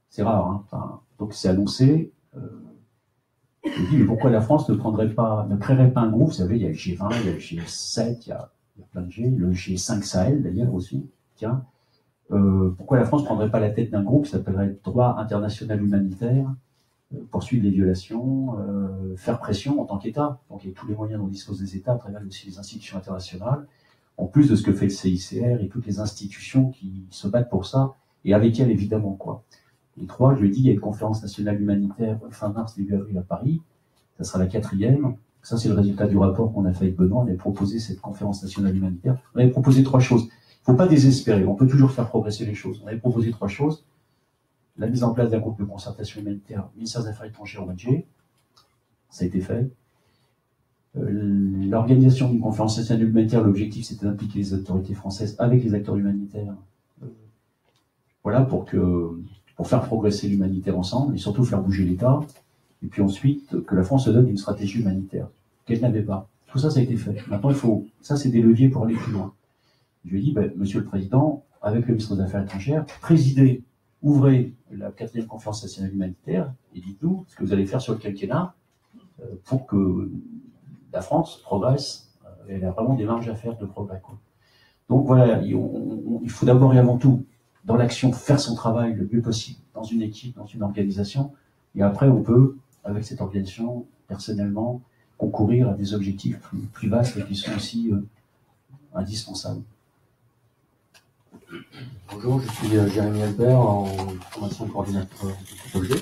C'est rare, hein. Enfin, donc c'est annoncé. Je me dis, mais pourquoi la France ne créerait pas un groupe? Vous savez, il y a le G20, il y a le G7, il y a plein de G, le G5 Sahel d'ailleurs aussi. Tiens, pourquoi la France ne prendrait pas la tête d'un groupe qui s'appellerait Droit international humanitaire, poursuivre les violations, faire pression en tant qu'État, donc il y a tous les moyens dont disposent les États à travers aussi les institutions internationales, en plus de ce que fait le CICR et toutes les institutions qui se battent pour ça, et avec elles évidemment quoi. Et 3, je lui ai dit, il y a une conférence nationale humanitaire fin mars, début avril à Paris, ça sera la 4e, ça c'est le résultat du rapport qu'on a fait avec Benoît, on avait proposé cette conférence nationale humanitaire, on avait proposé 3 choses, il ne faut pas désespérer, on peut toujours faire progresser les choses, on avait proposé 3 choses, la mise en place d'un groupe de concertation humanitaire, ministère des Affaires étrangères, ONG, ça a été fait. L'organisation d'une conférence nationale humanitaire, l'objectif c'était d'impliquer les autorités françaises avec les acteurs humanitaires, voilà, pour faire progresser l'humanitaire ensemble, et surtout faire bouger l'État, et puis ensuite que la France se donne une stratégie humanitaire, qu'elle n'avait pas. Tout ça, ça a été fait. Maintenant, ça c'est des leviers pour aller plus loin. Je lui ai dit, Monsieur le Président, avec le ministre des Affaires étrangères, ouvrez la 4e conférence nationale humanitaire et dites-nous ce que vous allez faire sur le quinquennat pour que la France progresse. Elle a vraiment des marges à faire de progrès, quoi. Donc voilà, il faut d'abord et avant tout, dans l'action, faire son travail le mieux possible, dans une équipe, dans une organisation, et après on peut, avec cette organisation, personnellement, concourir à des objectifs plus vastes qui sont aussi indispensables. Bonjour, je suis Jérémy Albert, en formation de coordinateur de projet.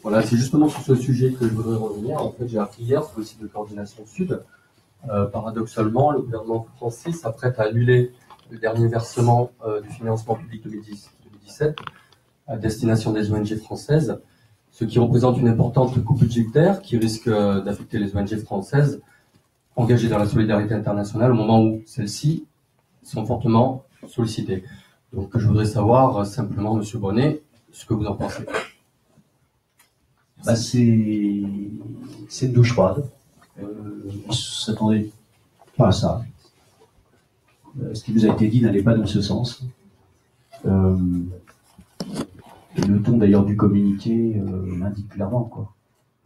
Voilà, c'est justement sur ce sujet que je voudrais revenir. En fait, j'ai appris hier sur le site de Coordination Sud. Paradoxalement, le gouvernement français s'apprête à annuler le dernier versement du financement public 2017 à destination des ONG françaises, ce qui représente une importante coupe budgétaire qui risque d'affecter les ONG françaises engagées dans la solidarité internationale au moment où celles-ci sont fortement sollicitées. Donc je voudrais savoir simplement, Monsieur Bonnet, ce que vous en pensez. C'est une douche froide. On ne s'attendait pas à ça. Ce qui nous a été dit n'allait pas dans ce sens. Le ton d'ailleurs du communiqué l'indique clairement, quoi.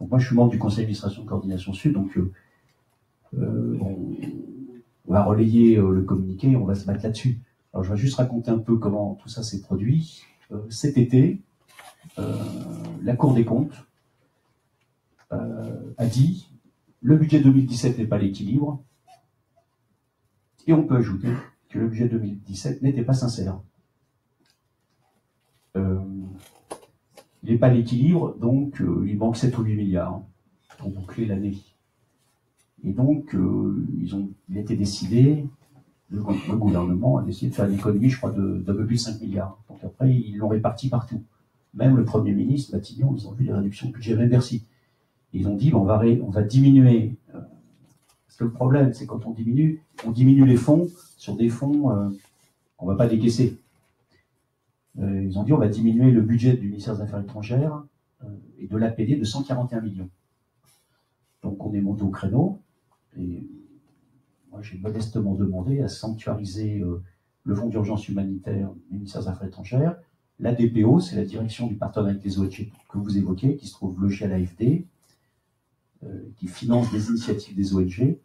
Donc moi je suis membre du conseil d'administration de Coordination Sud, donc on va relayer le communiqué et on va se mettre là-dessus. Alors je vais juste raconter un peu comment tout ça s'est produit. Cet été, la Cour des comptes a dit le budget 2017 n'est pas à l'équilibre, et on peut ajouter que le budget 2017 n'était pas sincère. il n'est pas à l'équilibre, donc il manque 7 ou 8 milliards pour boucler l'année. Et donc, il a été décidé, le gouvernement a décidé de faire une économie, je crois, d'un peu plus de 5 milliards. Donc après, ils l'ont réparti partout. Même le Premier ministre, Matignon, ils ont vu les réductions de budget, même Bercy. Ils ont dit, on va diminuer. Parce que le problème, c'est quand on diminue les fonds sur des fonds qu'on ne va pas décaisser. Ils ont dit, on va diminuer le budget du ministère des Affaires étrangères et de l'APD de 141 millions. Donc on est monté au créneau. Et moi, j'ai modestement demandé à sanctuariser le fonds d'urgence humanitaire du ministère des Affaires étrangères. La DPO, c'est la direction du partenariat avec les ONG que vous évoquez, qui se trouve logée à l'AFD, qui finance des initiatives des ONG.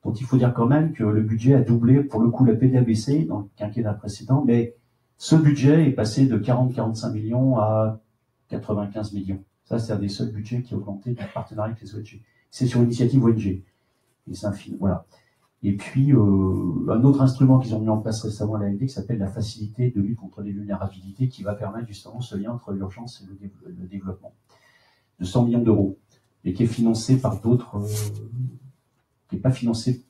Donc il faut dire quand même que le budget a doublé, pour le coup, la PD a baissé dans le quinquennat précédent, mais ce budget est passé de 40-45 millions à 95 millions. Ça, c'est un des seuls budgets qui a augmenté du partenariat avec les ONG. C'est sur initiative ONG. Et c'est un film, voilà. Et puis, un autre instrument qu'ils ont mis en place récemment à l'AFD qui s'appelle la facilité de lutte contre les vulnérabilités, qui va permettre justement ce lien entre l'urgence et le développement, de 100 millions d'euros, et qui est financé par d'autres, qui n'est pas financé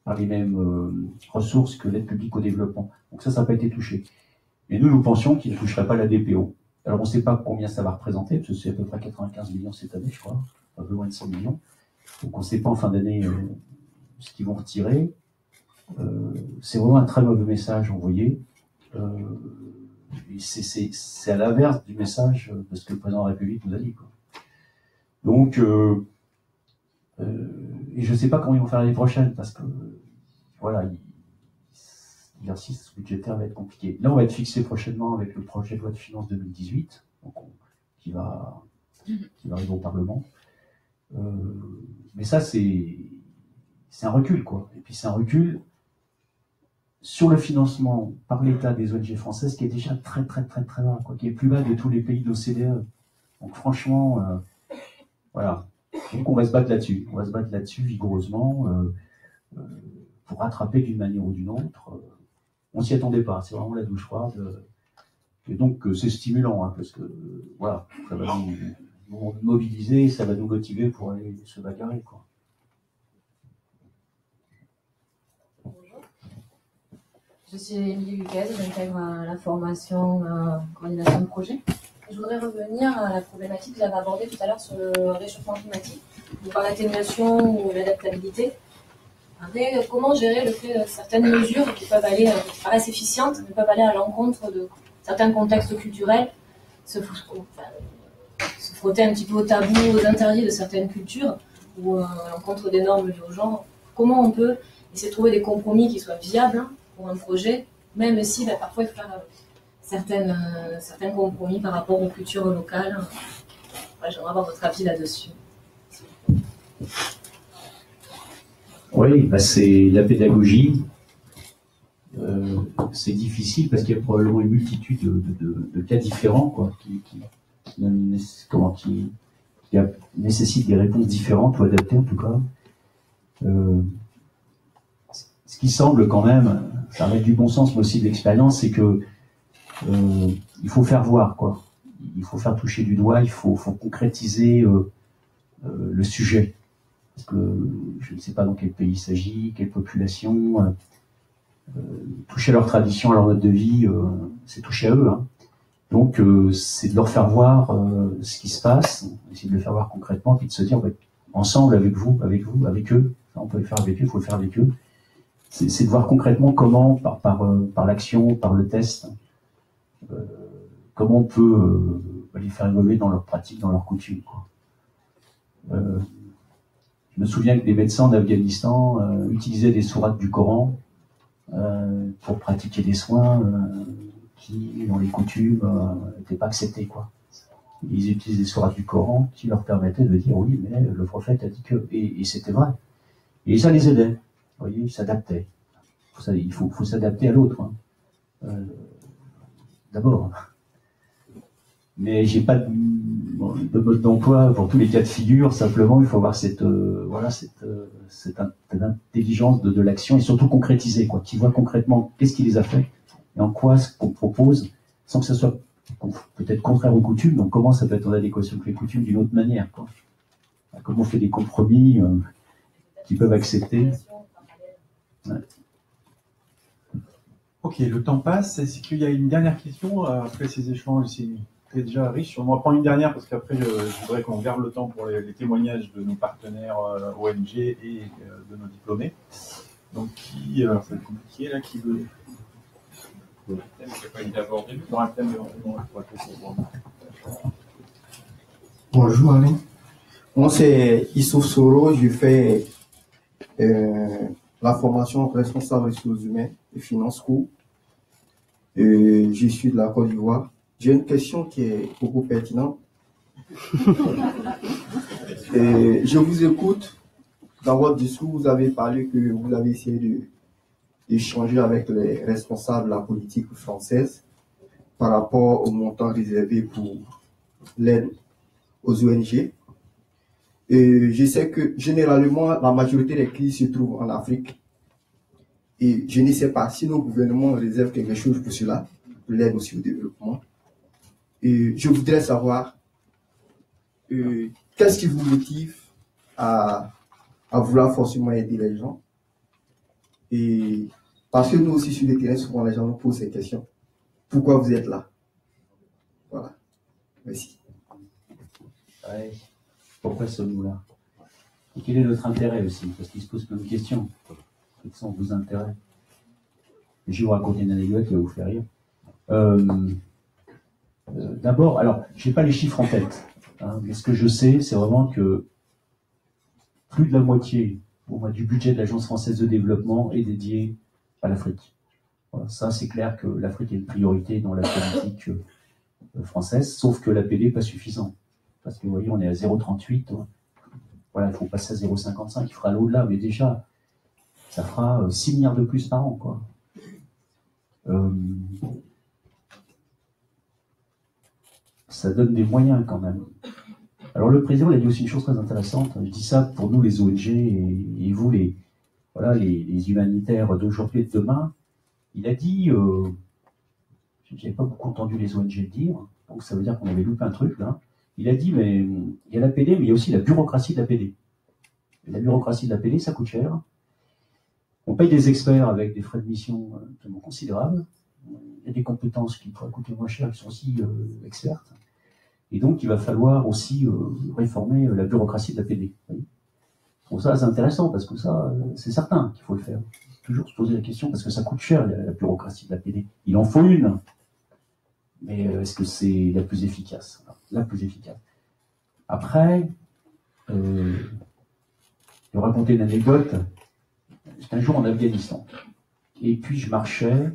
par les mêmes ressources que l'aide publique au développement. Donc ça n'a pas été touché. Mais nous pensions qu'il ne toucherait pas la DPO. Alors on ne sait pas combien ça va représenter, parce que c'est à peu près 95 millions cette année, je crois, un peu moins de 100 millions. Donc on ne sait pas en fin d'année ce qu'ils vont retirer. C'est vraiment un très mauvais message envoyé. C'est à l'inverse du message de ce que le président de la République nous a dit, quoi. Donc, et je ne sais pas comment ils vont faire l'année prochaine, parce que voilà, l'exercice budgétaire va être compliqué. Là, on va être fixé prochainement avec le projet de loi de finances 2018, donc qui va arriver au Parlement. Mais ça, c'est un recul, quoi. Et puis c'est un recul sur le financement par l'État des ONG françaises qui est déjà très très très très bas, quoi, qui est plus bas de tous les pays de l'OCDE. Donc franchement, voilà. Donc on va se battre là-dessus. On va se battre là-dessus vigoureusement pour rattraper d'une manière ou d'une autre. On s'y attendait pas. C'est vraiment la douche froide. Et donc c'est stimulant, hein, parce que voilà, ça va nous mobiliser, ça va nous motiver pour aller se bagarrer, quoi. Je suis Émilie Lucas, j'intègre la formation coordination de projet. Je voudrais revenir à la problématique que j'avais abordée tout à l'heure sur le réchauffement climatique, ou par l'atténuation ou l'adaptabilité. Après, comment gérer le fait de certaines mesures qui peuvent aller, qui paraissent efficientes, mais peuvent aller à l'encontre de certains contextes culturels, se frotter un petit peu aux tabous, aux interdits de certaines cultures, ou à l'encontre des normes liées au genre. Comment on peut essayer de trouver des compromis qui soient viables pour un projet, même si parfois il faut faire certains compromis par rapport aux cultures locales. J'aimerais avoir votre avis là-dessus. Oui, c'est la pédagogie. C'est difficile parce qu'il y a probablement une multitude de cas différents, quoi, qui nécessitent des réponses différentes ou adaptées en tout cas. Ce qui semble quand même, ça va être du bon sens mais aussi de l'expérience, c'est que il faut faire voir, quoi. Il faut faire toucher du doigt, il faut concrétiser le sujet. Parce que je ne sais pas dans quel pays il s'agit, quelle population. Toucher à leur tradition, à leur mode de vie, c'est toucher à eux, hein. Donc c'est de leur faire voir ce qui se passe, essayer de le faire voir concrètement, puis de se dire ensemble, avec vous, avec eux, enfin, on peut le faire avec eux, il faut le faire avec eux. C'est de voir concrètement comment, par l'action, par le test, comment on peut les faire évoluer dans leurs pratiques, dans leurs coutumes, quoi. Je me souviens que des médecins d'Afghanistan utilisaient des sourates du Coran pour pratiquer des soins qui, dans les coutumes, n'étaient pas acceptés, quoi. Ils utilisaient des sourates du Coran qui leur permettaient de dire oui, mais le prophète a dit que... Et c'était vrai. Et ça les aidait. Vous voyez, ils s'adaptaient. Il faut s'adapter à l'autre, hein. D'abord. Mais j'ai pas de mode d'emploi pour tous les cas de figure. Simplement, il faut avoir cette intelligence de l'action et surtout concrétiser, quoi. Qui voit concrètement qu'est-ce qui les affecte et en quoi ce qu'on propose, sans que ça soit peut-être contraires aux coutumes, donc comment ça peut être en adéquation avec les coutumes d'une autre manière, quoi. Comment on fait des compromis qu'ils peuvent accepter. Ouais. Ok, le temps passe. Est-ce qu'il y a une dernière question après ces échanges? C'est déjà riche. On va prendre une dernière parce qu'après, je voudrais qu'on garde le temps pour les témoignages de nos partenaires ONG et de nos diplômés. Donc, ça va être compliqué là, qui veut. Le thème qui n'a pas été abordé. Dans un thème éventuellement. Bonjour Alain. Moi c'est Issouf Soro, je fais la formation responsable ressources humaines et finances co. Je suis de la Côte d'Ivoire. J'ai une question qui est beaucoup pertinente. Je vous écoute. Dans votre discours, vous avez parlé que vous avez essayé d'échanger avec les responsables de la politique française par rapport au montant réservé pour l'aide aux ONG. Je sais que généralement, la majorité des crises se trouvent en Afrique. Et je ne sais pas si nos gouvernements réservent quelque chose pour cela, pour l'aide aussi au développement. Et je voudrais savoir qu'est-ce qui vous motive à vouloir forcément aider les gens. Et parce que nous aussi sur le terrain, souvent les gens nous posent ces questions. Pourquoi vous êtes là? Voilà. Merci. Ouais. Pourquoi sommes-nous là? Et quel est notre intérêt aussi? Parce qu'il se pose plein de questions. Quels sont vos intérêts? Et je vais vous raconter une anecdote qui va vous faire rire. D'abord, alors, je n'ai pas les chiffres en tête, hein, mais ce que je sais, c'est vraiment que plus de la moitié du budget de l'Agence française de développement est dédié à l'Afrique. Voilà, ça, c'est clair que l'Afrique est une priorité dans la politique française, sauf que l'APD n'est pas suffisant. Parce que vous voyez, on est à 0,38. Voilà, il faut passer à 0,55, il fera l'au-delà, mais déjà, ça fera 6 milliards de plus par an, quoi. Ça donne des moyens quand même. Alors le président il a dit aussi une chose très intéressante. Je dis ça pour nous les ONG et vous les humanitaires d'aujourd'hui et de demain. Il a dit, je n'avais pas beaucoup entendu les ONG le dire, donc ça veut dire qu'on avait loupé un truc là. Il a dit mais il y a l'APD, mais il y a aussi la bureaucratie de l'APD. La bureaucratie de l'APD, ça coûte cher. On paye des experts avec des frais de mission tellement considérables. Il y a des compétences qui pourraient coûter moins cher, qui sont aussi expertes. Et donc, il va falloir aussi réformer la bureaucratie de l'APD. Pour ça, c'est intéressant, parce que ça, c'est certain qu'il faut le faire. Toujours se poser la question, parce que ça coûte cher, la bureaucratie de l'APD. Il en faut une. Mais est-ce que c'est la plus efficace? La plus efficace. Après, je vais raconter une anecdote. J'étais un jour en Afghanistan. Et puis, je marchais,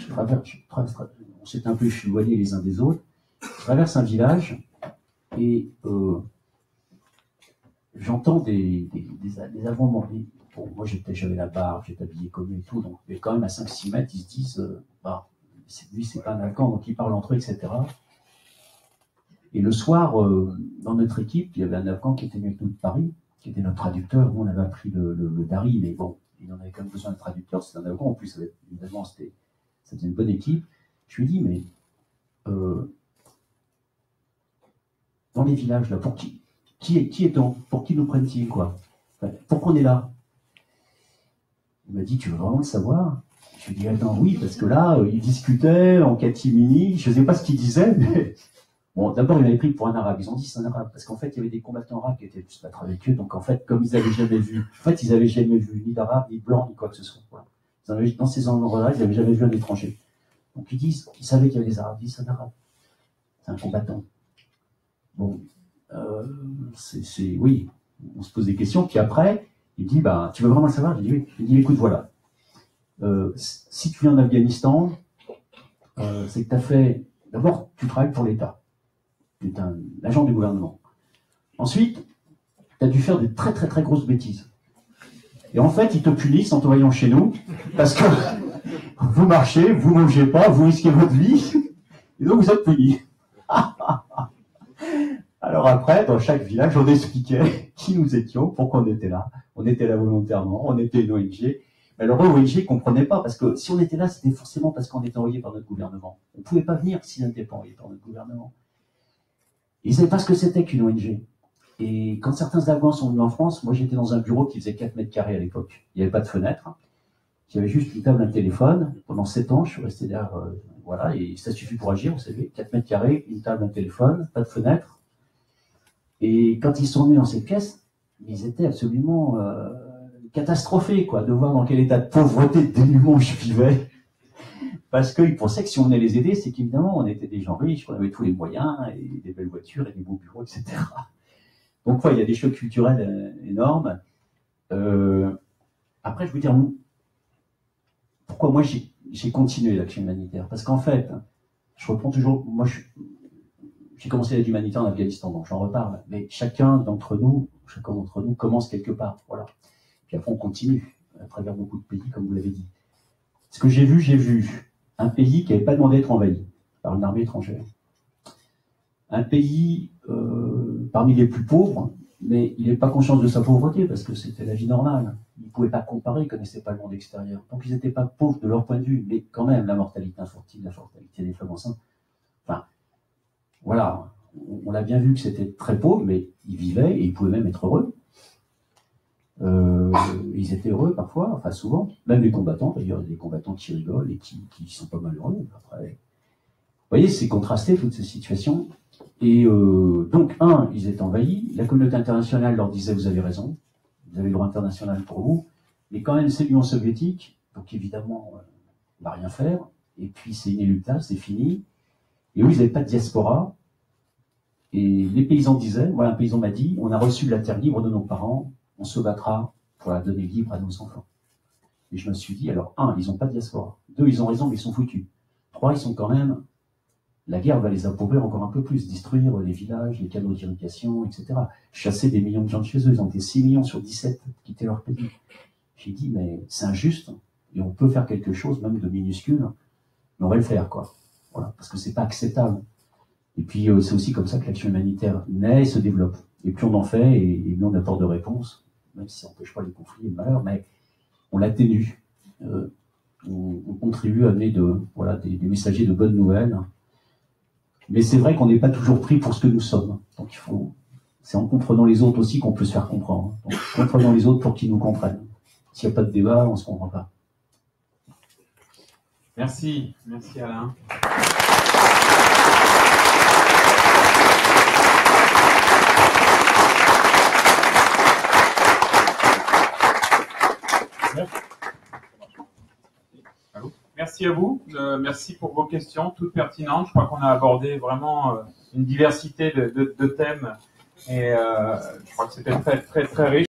on s'était un peu éloignés les uns des autres. Je traverse un village et j'entends des avants. Bon, moi, j'avais la barbe, j'étais habillé comme eux et tout, donc mais quand même à 5-6 mètres, ils se disent lui, c'est pas un Afghan, donc ils parlent entre eux, etc. Et le soir, dans notre équipe, il y avait un Afghan qui était venu avec nous de Paris, qui était notre traducteur. Nous, on avait appris le Dari, mais bon, il en avait quand même besoin de traducteur, c'était un Afghan. En plus, évidemment, ça faisait une bonne équipe. Je lui ai dit, mais dans les villages, là, pour qui est-on? Pour qui nous prennent-ils, quoi? Pourquoi on est là? Il m'a dit, tu veux vraiment le savoir? Je lui ai dit, attends, oui, parce que là, ils discutaient en catimini, je ne sais pas ce qu'ils disaient, mais... Bon, d'abord, ils m'avaient pris pour un arabe, ils ont dit c'est un arabe, parce qu'en fait, il y avait des combattants arabes qui étaient plus battre avec eux, donc en fait, comme ils n'avaient jamais vu, ni d'arabe, ni de blanc, ni quoi que ce soit. Voilà. Dans ces endroits-là, ils n'avaient jamais vu un étranger. Donc ils disent, ils savaient qu'il y avait des arabes, ils disent c'est un arabe, c'est un combattant. Bon, oui, on se pose des questions, puis après, il dit, tu veux vraiment le savoir? Je dis oui. Il dit, écoute, voilà, si tu viens en Afghanistan, c'est que tu as fait, d'abord, tu travailles pour l'État. Tu es un agent du gouvernement. Ensuite, tu as dû faire de très très très grosses bêtises. Et en fait, ils te punissent en te voyant chez nous, parce que vous marchez, vous ne mangez pas, vous risquez votre vie, et donc vous êtes punis. Alors après, dans chaque village, on expliquait qui nous étions, pourquoi on était là. On était là volontairement, on était une ONG, Alors eux, ONG, ne comprenaient pas, parce que si on était là, c'était forcément parce qu'on était envoyé par notre gouvernement. On ne pouvait pas venir s'ils n'étaient pas envoyés par notre gouvernement. Ils ne savaient pas ce que c'était qu'une ONG. Et quand certains Afghans sont venus en France, moi j'étais dans un bureau qui faisait 4 mètres carrés à l'époque. Il n'y avait pas de fenêtre. Il y avait juste une table, un téléphone. Pendant 7 ans, je suis resté là, voilà, et ça suffit pour agir, vous savez. 4 mètres carrés, une table, un téléphone, pas de fenêtre. Et quand ils sont venus dans cette pièce, ils étaient absolument catastrophés, quoi, de voir dans quel état de pauvreté, de dénuement je vivais. Parce qu'ils pensaient que si on venait les aider, c'est qu'évidemment, on était des gens riches, on avait tous les moyens, et des belles voitures, et des beaux bureaux, etc. Donc, ouais, il y a des chocs culturels énormes. Après, je veux dire, pourquoi moi j'ai continué l'action humanitaire? Parce qu'en fait, je reprends toujours, moi j'ai commencé l'aide humanitaire en Afghanistan, donc j'en reparle, mais chacun d'entre nous commence quelque part, voilà. Puis après on continue, à travers beaucoup de pays, comme vous l'avez dit. Ce que j'ai vu un pays qui n'avait pas demandé à être envahi par une armée étrangère. Un pays parmi les plus pauvres, mais il n'avait pas conscience de sa pauvreté, parce que c'était la vie normale. Ils ne pouvaient pas comparer, ils ne connaissaient pas le monde extérieur. Donc ils n'étaient pas pauvres de leur point de vue, mais quand même, la mortalité infantile, la mortalité des femmes enceintes, enfin, voilà, on l'a bien vu que c'était très pauvre, mais ils vivaient et ils pouvaient même être heureux. Ils étaient heureux parfois, enfin souvent, même les combattants, d'ailleurs, des combattants qui rigolent et qui sont pas malheureux. Après, vous voyez, c'est contrasté toutes ces situations. Et donc, ils étaient envahis. La communauté internationale leur disait, vous avez raison, vous avez le droit international pour vous, mais quand même, c'est l'Union soviétique, donc évidemment, on va rien faire. Et puis, c'est inéluctable, c'est fini. Et eux, ils n'avaient pas de diaspora. Et les paysans disaient, voilà, un paysan m'a dit, on a reçu la terre libre de nos parents, on se battra pour la donner libre à nos enfants. Et je me suis dit, alors, ils n'ont pas de diaspora. 2, ils ont raison, mais ils sont foutus. 3, ils sont quand même... La guerre va les appauvrir encore un peu plus, détruire les villages, les canaux d'irrigation, etc. Chasser des millions de gens de chez eux. Ils ont été 6 millions sur 17 qui quittaient leur pays. J'ai dit, mais c'est injuste, et on peut faire quelque chose, même de minuscule, mais on va le faire, quoi. Voilà, parce que c'est pas acceptable. Et puis, c'est aussi comme ça que l'action humanitaire naît et se développe. Et plus on en fait, et mieux on apporte de réponses, même si ça n'empêche pas les conflits et le malheur, mais on l'atténue. On contribue à amener des messagers de bonnes nouvelles. Mais c'est vrai qu'on n'est pas toujours pris pour ce que nous sommes. Donc c'est en comprenant les autres aussi qu'on peut se faire comprendre. Donc comprenons les autres pour qu'ils nous comprennent. S'il n'y a pas de débat, on ne se comprend pas. Merci Alain. Merci à vous, merci pour vos questions, toutes pertinentes. Je crois qu'on a abordé vraiment une diversité de thèmes et je crois que c'était très riche.